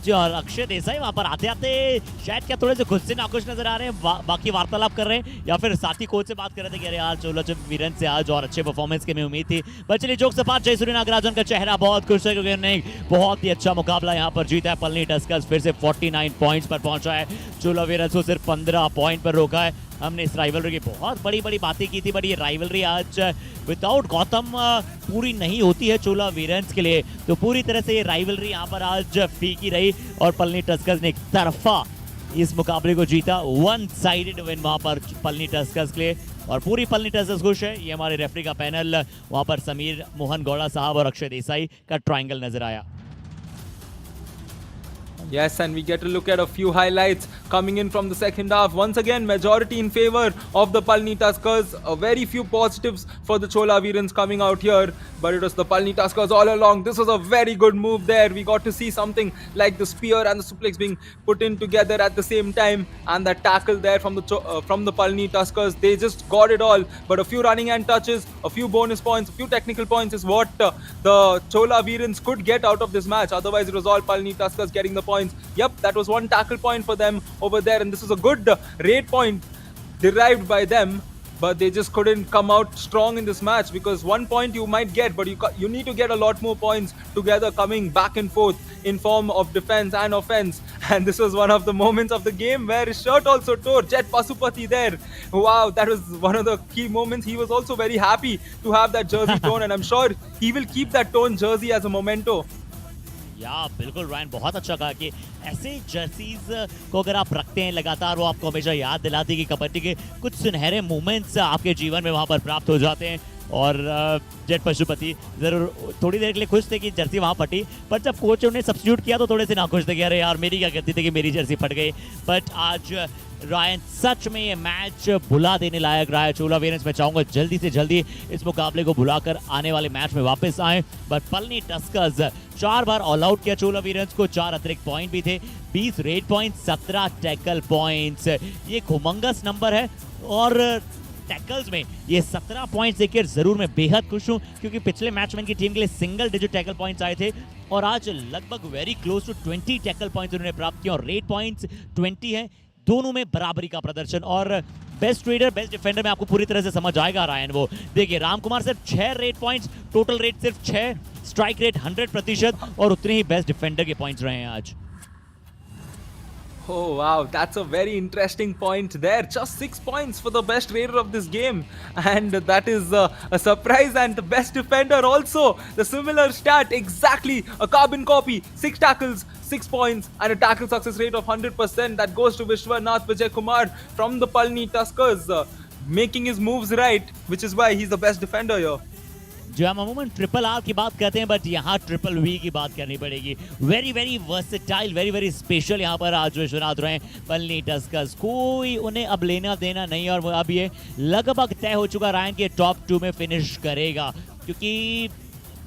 जी, और अक्षय देसाई वहां पर आते आते शायद क्या थोड़े से खुद से नाखुश नजर आ रहे हैं, बाकी वार्तालाप कर रहे हैं या फिर साथी कोच से बात कर रहे थे कि अरे यार चोला वीरन से आज और अच्छे परफॉर्मेंस की हमें उम्मीद थी। पर चलिए जोक सपाट, जय सूर्य नागराजन का चेहरा बहुत खुश है क्योंकि उन्होंने बहुत ही अच्छा मुकाबला यहाँ पर जीता है। पलनी टस्कर्स फिर से 49 पॉइंट्स पर पहुंचा है, चोला वीरन को सिर्फ 15 पॉइंट पर रोका है। हमने इस राइवलरी की बहुत बड़ी बड़ी बातें की थी, बट ये राइवलरी आज विदाउट गौतम पूरी नहीं होती है चोला वीरन्स के लिए, तो पूरी तरह से ये राइवलरी यहाँ पर आज फीकी रही और पलनी टस्कर्स ने एक तरफा इस मुकाबले को जीता। वन साइडेड विन वहाँ पर पलनी टस्कर्स के लिए और पूरी पलनी टस्कर्स खुश है। ये हमारे रेफरी का पैनल, वहाँ पर समीर मोहन गौड़ा साहब और अक्षय देसाई का ट्रायंगल नजर आया। Yes, and we get to look at a few highlights coming in from the second half. Once again, majority in favor of the Palani Tuskers. A very few positives for the Chola Veerans coming out here, but it was the Palani Tuskers all along. This was a very good move there. We got to see something like the spear and the suplex being put in together at the same time, and that tackle there from the Palani Tuskers. They just got it all. But a few running hand touches, a few bonus points, a few technical points is what the Chola Veerans could get out of this match. Otherwise, it was all Palani Tuskers getting the points. Yep, that was one tackle point for them over there, and this was a good raid point derived by them, but they just couldn't come out strong in this match, because 1 point you might get, but you need to get a lot more points together coming back and forth in form of defense and offense. And this was one of the moments of the game where his shirt also tore. Jet Pasupati there, wow, that was one of the key moments. He was also very happy to have that jersey torn, and I'm sure he will keep that torn jersey as a memento. या बिल्कुल रायन, बहुत अच्छा कहा कि ऐसे जर्सीज को अगर आप रखते हैं लगातार, वो आपको हमेशा याद दिलाती है कि कबड्डी के कुछ सुनहरे मोमेंट्स आपके जीवन में वहाँ पर प्राप्त हो जाते हैं। और जेट पशुपति ज़रूर थोड़ी देर के लिए खुश थे कि जर्सी वहाँ फटी, पर जब कोच ने सब्स्टिट्यूट किया तो थोड़े से नाखुश थे कि अरे यार मेरी क्या गलती थी कि मेरी जर्सी फट गई। बट आज रायन सच में ये मैच भुला देने लायक रहा है। चोला वीरन्स मैं चाहूँगा जल्दी से जल्दी इस मुकाबले को भुलाकर आने वाले मैच में वापस आएँ। But Palani Tuskers 4 bar all out किया चोला वीरन्स को, 4 अतिरिक्त पॉइंट भी थे, 20 रेड पॉइंट, 17 टैकल पॉइंट्स। ये हुमंगस नंबर है और टैकल्स में ये 17 पॉइंट्स देखकर जरूर मैं बेहद खुश हूं, क्योंकि पिछले मैच में इनकी टीम के लिए सिंगल डिजिट टैकल पॉइंट्स आए थे और आज लगभग very close to 20 tackle points उन्होंने प्राप्त किए और रेड पॉइंट्स 20 है। दोनों में बराबरी का प्रदर्शन। और बेस्ट रेडर बेस्ट डिफेंडर में आपको पूरी तरह से समझ आएगा रायन। वो देखिए राम कुमार सिर्फ 6 रेड पॉइंट्स, टोटल रेट सिर्फ 6, स्ट्राइक रेट 100% और उतने ही बेस्ट डिफेंडर के पॉइंट्स रहे हैं आज। Oh wow, that's a very interesting point there. Just 6 points for the best raider of this game, and that is a surprise. And the best defender also, the similar stat, exactly a carbon copy, 6 tackles, 6 points, and a tackle success rate of 100%. That goes to Vishwanath Vijay Kumar from the Palani Tuskers, making his moves right, which is why he's the best defender here. जो हम अमूमन ट्रिपल आर की बात करते हैं, बट यहाँ ट्रिपल वी की बात करनी पड़ेगी। Very very versatile, very very special यहाँ पर आज विश्वनाथ रहे पलनी टस्कर्स। कोई उन्हें अब लेना देना नहीं और अब ये लगभग तय हो चुका रायन के टॉप 2 में फिनिश करेगा, क्योंकि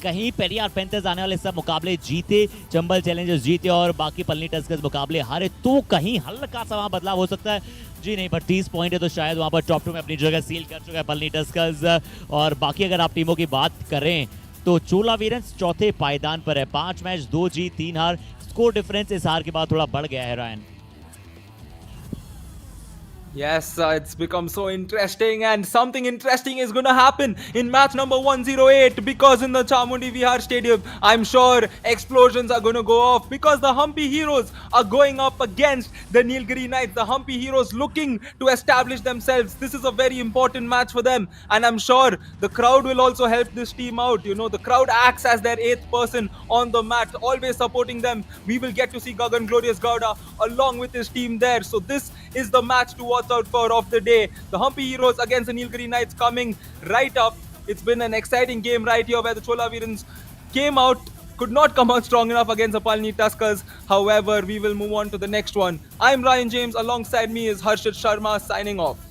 कहीं पेरियार पैंथर्स आने वाले सब मुकाबले जीते, चंबल चैलेंजर्स जीते और बाकी पलनी टस्कर्स मुकाबले हारे, तो कहीं हल्का सा वहाँ बदलाव हो सकता है। जी नहीं, पर 30 पॉइंट है तो शायद वहाँ पर टॉप 2 में अपनी जगह सील कर चुका है पलनी टस्कर्स। और बाकी अगर आप टीमों की बात करें तो चोला वीरन्स चौथे पायदान पर है, 5 मैच 2 जीत 3 हार। स्कोर डिफरेंस इस हार के बाद थोड़ा बढ़ गया है Ryan. Yes, it's become so interesting, and something interesting is going to happen in match number 108, because in the Chamundi Vihar Stadium, I'm sure explosions are going to go off, because the Hampi Heroes are going up against the Nilgiri Knights. The Hampi Heroes looking to establish themselves. This is a very important match for them, and I'm sure the crowd will also help this team out. You know, the crowd acts as their 8th person on the mat, always supporting them. We will get to see Gagan Glorious Gowda along with his team there. So this is the match to watch out for of the day. The Hampi Heroes against the Nilgiri Knights coming right up. It's been an exciting game right here where the Chola Veerans came out, could not come out strong enough against the Palani Tuskers. However, we will move on to the next one. I'm Ryan James. Alongside me is Harshit Sharma signing off.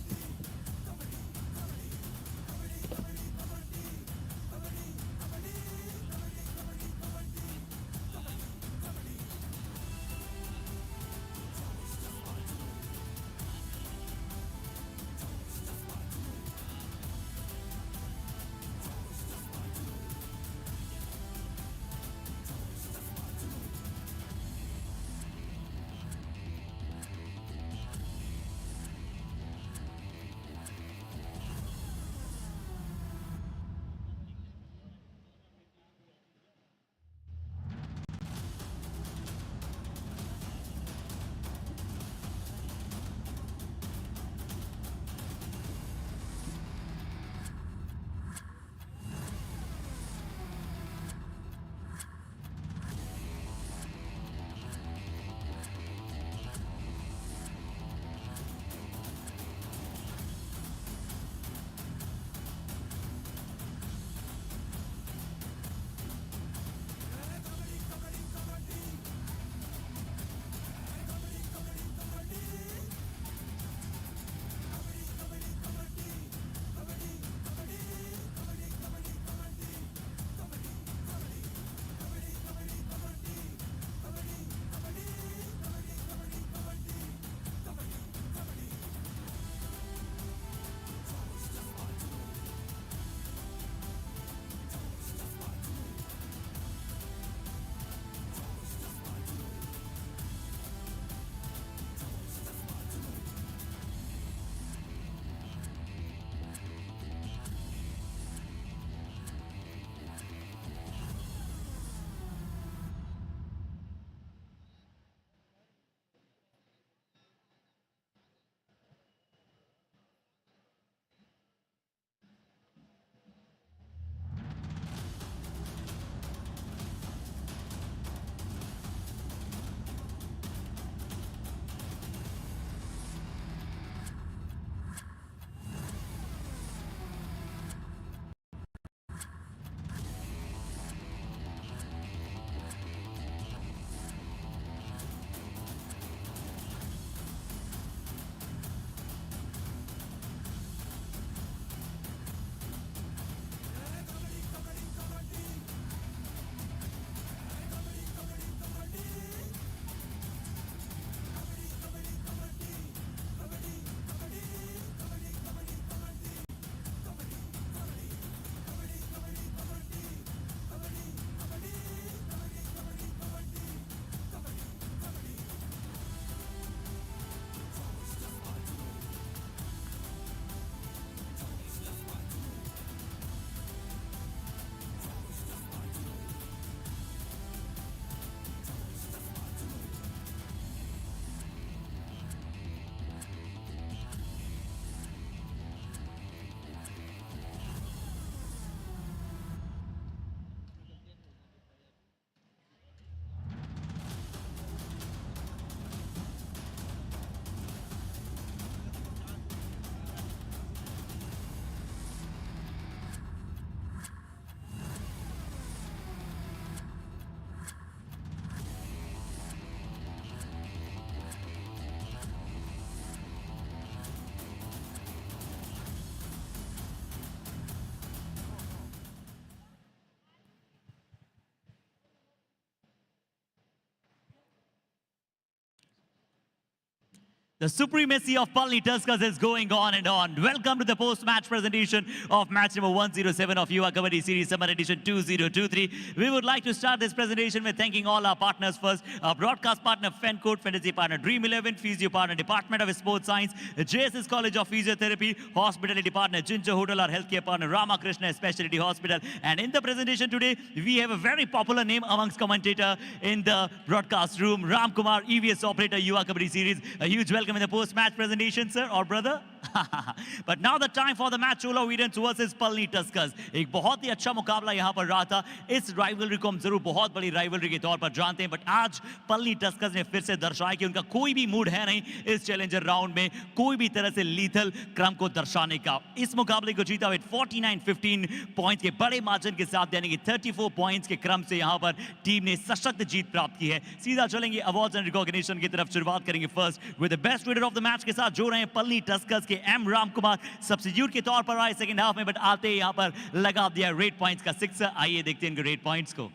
The supremacy of Palani Tuskers is going on and on. Welcome to the post-match presentation of match number 107 of Yuva Kabaddi Series Summer Edition 2023. We would like to start this presentation with thanking all our partners first. Our broadcast partner, FenCode, Fantasy partner, Dream 11, Physio partner, Department of Sports Science, JSS College of Physiotherapy, Hospitality partner, Ginger Hotel, our healthcare partner, Ramakrishna Specialty Hospital. And in the presentation today, we have a very popular name amongst commentator in the broadcast room, Ram Kumar, EVS operator, Yuva Kabaddi Series. A huge welcome in the post-match presentation, sir or brother. But now the time for the match, Chola Veerans versus Palani Tuskers. एक बहुत ही अच्छा मुकाबला यहाँ पर रहा था. इस राइवलरी को हम जरूर बहुत बड़ी राइवलरी के तौर पर जानते हैं, बट आज Palani Tuskers ने फिर से दर्शाया कि उनका कोई भी मूड है नहीं इस चैलेंजर राउंड में कोई भी तरह से लीथल क्रम को दर्शाने का. इस मुकाबले को जीता विद 49-15 पॉइंट्स के बड़े मार्जिन के साथ, यानी कि 34 पॉइंट्स के क्रम से यहाँ पर टीम ने सशक्त जीत प्राप्त की है. सीधा चलेंगे अवार्ड्स एंड रिकॉग्निशन की तरफ. शुरुआत करेंगे first with the best raider of the match के साथ, जो रहे Palani Tuskers के एम राम कुमार. सब्स्टिट्यूट के तौर पर आए सेकंड हाफ में, बट आते यहाँ पर लगा दिया रेड पॉइंट्स का सिक्सर. आइए देखते हैं इनके रेड पॉइंट्स को.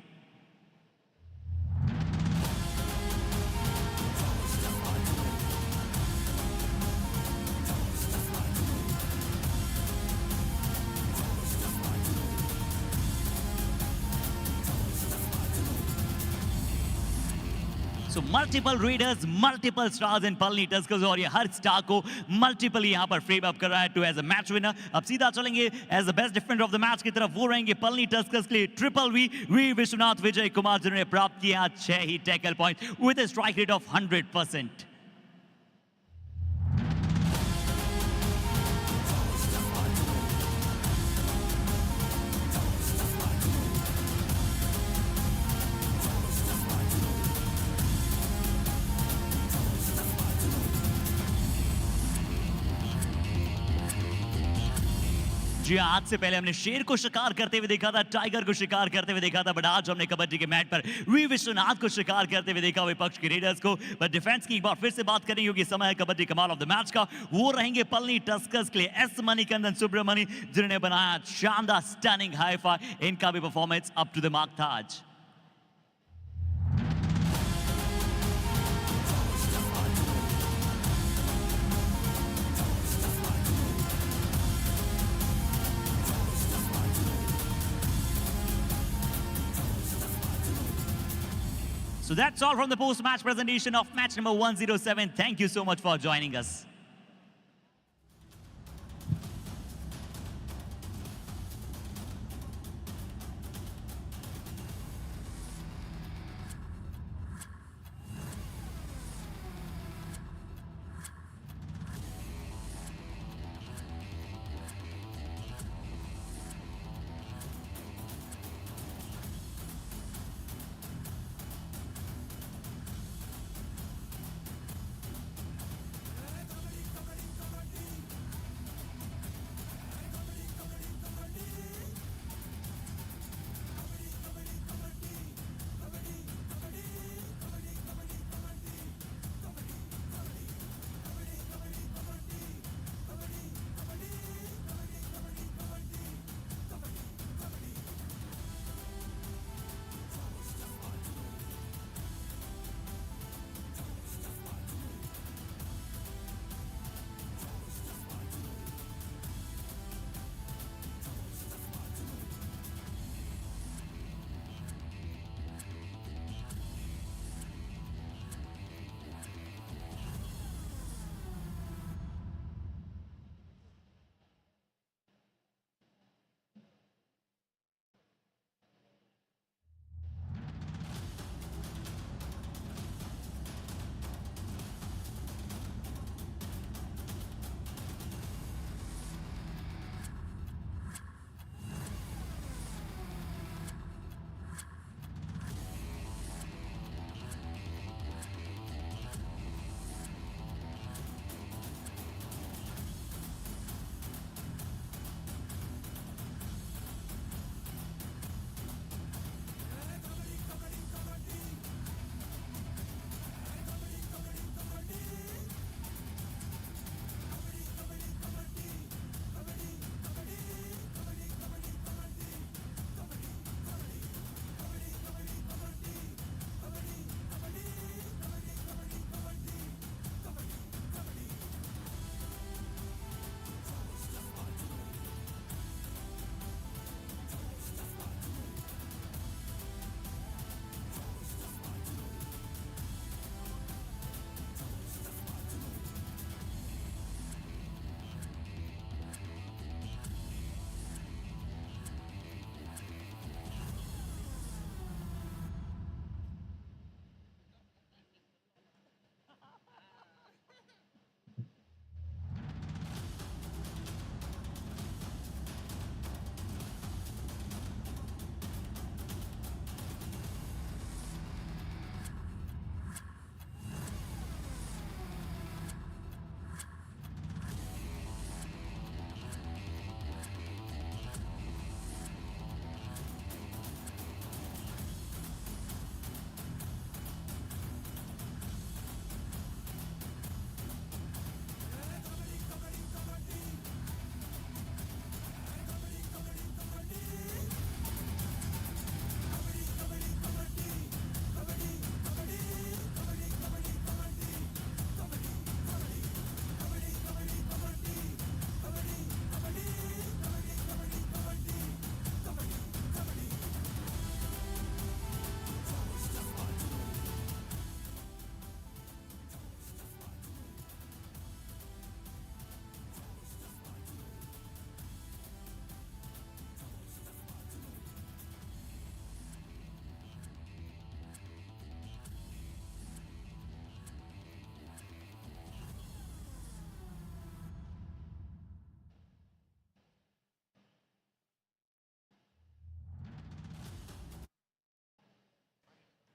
So multiple raiders, multiple stars in Palani Tuskers, और ये हर स्टार को मल्टीपल यहाँ पर फ्रेम अप कर रहा है to as a match winner. अब सीधा चलेंगे as the best defender of the match की तरफ. वो रहेंगे Palani Tuskers के लिए ट्रिपल वी विश्वनाथ विजय कुमार, जिन्होंने प्राप्त किया 6 ही tackle point with a strike rate of 100%. जी आज से पहले हमने शेर को शिकार करते हुए देखा था, टाइगर को शिकार करते हुए देखा था, बट आज हमने कबड्डी के मैच पर वी विश्वनाथ को शिकार करते हुए देखा विपक्ष के रेडर्स को. बट डिफेंस की एक बार फिर से बात करेंगे क्योंकि समय है कबड्डी कमाल ऑफ द मैच का. वो रहेंगे Palani Tuskers के लिए एस मणिकंदन सुब्रमणी, जिन्होंने बनाया शानदार स्टनिंग हाई फाई. इनका भी performance up to the mark था आज. So that's all from the post-match presentation of match number 107. Thank you so much for joining us.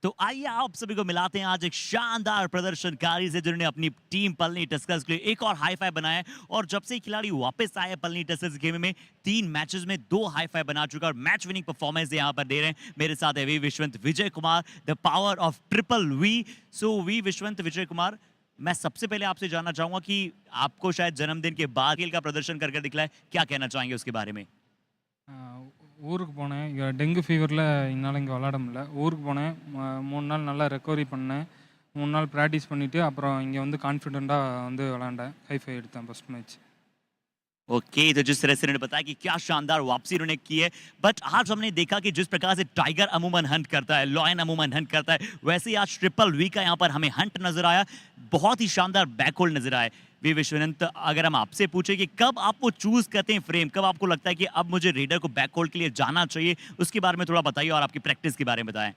तो आइए आप सभी को मिलाते हैं आज एक शानदार प्रदर्शनकारी से जिन्होंने अपनी टीम पलनी टस्कर्स के लिए एक और हाई फाइव बनाया है। और जब से खिलाड़ी वापस आए पलनी टस्कर्स गेम में 3 मैचेस में 2 हाई फाइव बना चुका और मैच विनिंग परफॉर्मेंस यहाँ पर दे रहे हैं। मेरे साथ है V Vishwant Vijay Kumar, the power of triple V. So V Vishwant Vijay Kumar, मैं सबसे पहले आपसे जानना चाहूंगा कि आपको शायद जन्मदिन के बाद खेल का प्रदर्शन करके दिखला है, क्या कहना चाहेंगे उसके बारे में? ஊருக்கு போனேன். இங்கே டெங்கு ஃபீவரில் என்னால் இங்கே விளாட முடியல. ஊருக்கு போனேன், 3 நாள் நல்லா ரெக்கவரி பண்ணேன். 3 நாள் ப்ராக்டிஸ் பண்ணிவிட்டு அப்புறம் இங்கே வந்து கான்ஃபிடெண்ட்டாக வந்து விளாண்டேன். ஹை ஃபை எடுத்தேன் ஃபஸ்ட் मैच. ओके तो जिस तरह से उन्होंने बताया कि क्या शानदार वापसी उन्होंने की है, बट आज हमने देखा कि जिस प्रकार से टाइगर अमूमन हंट करता है, लॉयन अमूमन हंट करता है, वैसे ही आज ट्रिपल वी का यहाँ पर हमें हंट नजर आया। बहुत ही शानदार बैकहोल्ड नजर आए। वी विश्वनंत, अगर हम आपसे पूछे कि कब आप वो चूज करते हैं फ्रेम, कब आपको लगता है कि अब मुझे रेडर को बैकहोल्ड के लिए जाना चाहिए, उसके बारे में थोड़ा बताइए और आपकी प्रैक्टिस के बारे में बताएं।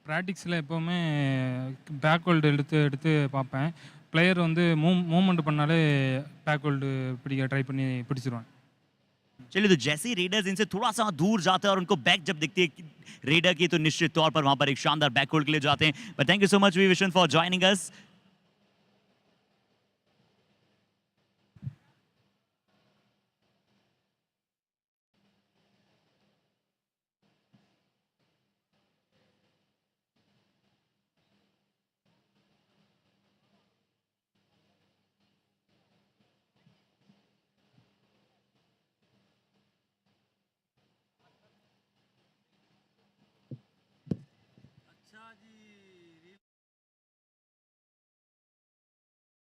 ப்ராக்டிஸில் எப்போவுமே பேக் ஹோல்டு எடுத்து எடுத்து பார்ப்பேன். பிளேயர் வந்து மூவ்மெண்ட் பண்ணாலே பேக் ஹோல்டு பிடிக்க ட்ரை பண்ணி பிடிச்சிருவேன். चलिए, तो जैसे ही रेडर्स इनसे थोड़ा सा दूर जाते हैं और उनको बैक जब दिखती है रेडर की, तो निश्चित तौर पर वहां पर एक शानदार बैक होल्ड के लिए जाते हैं। But thank you so much V Vishwant for joining us.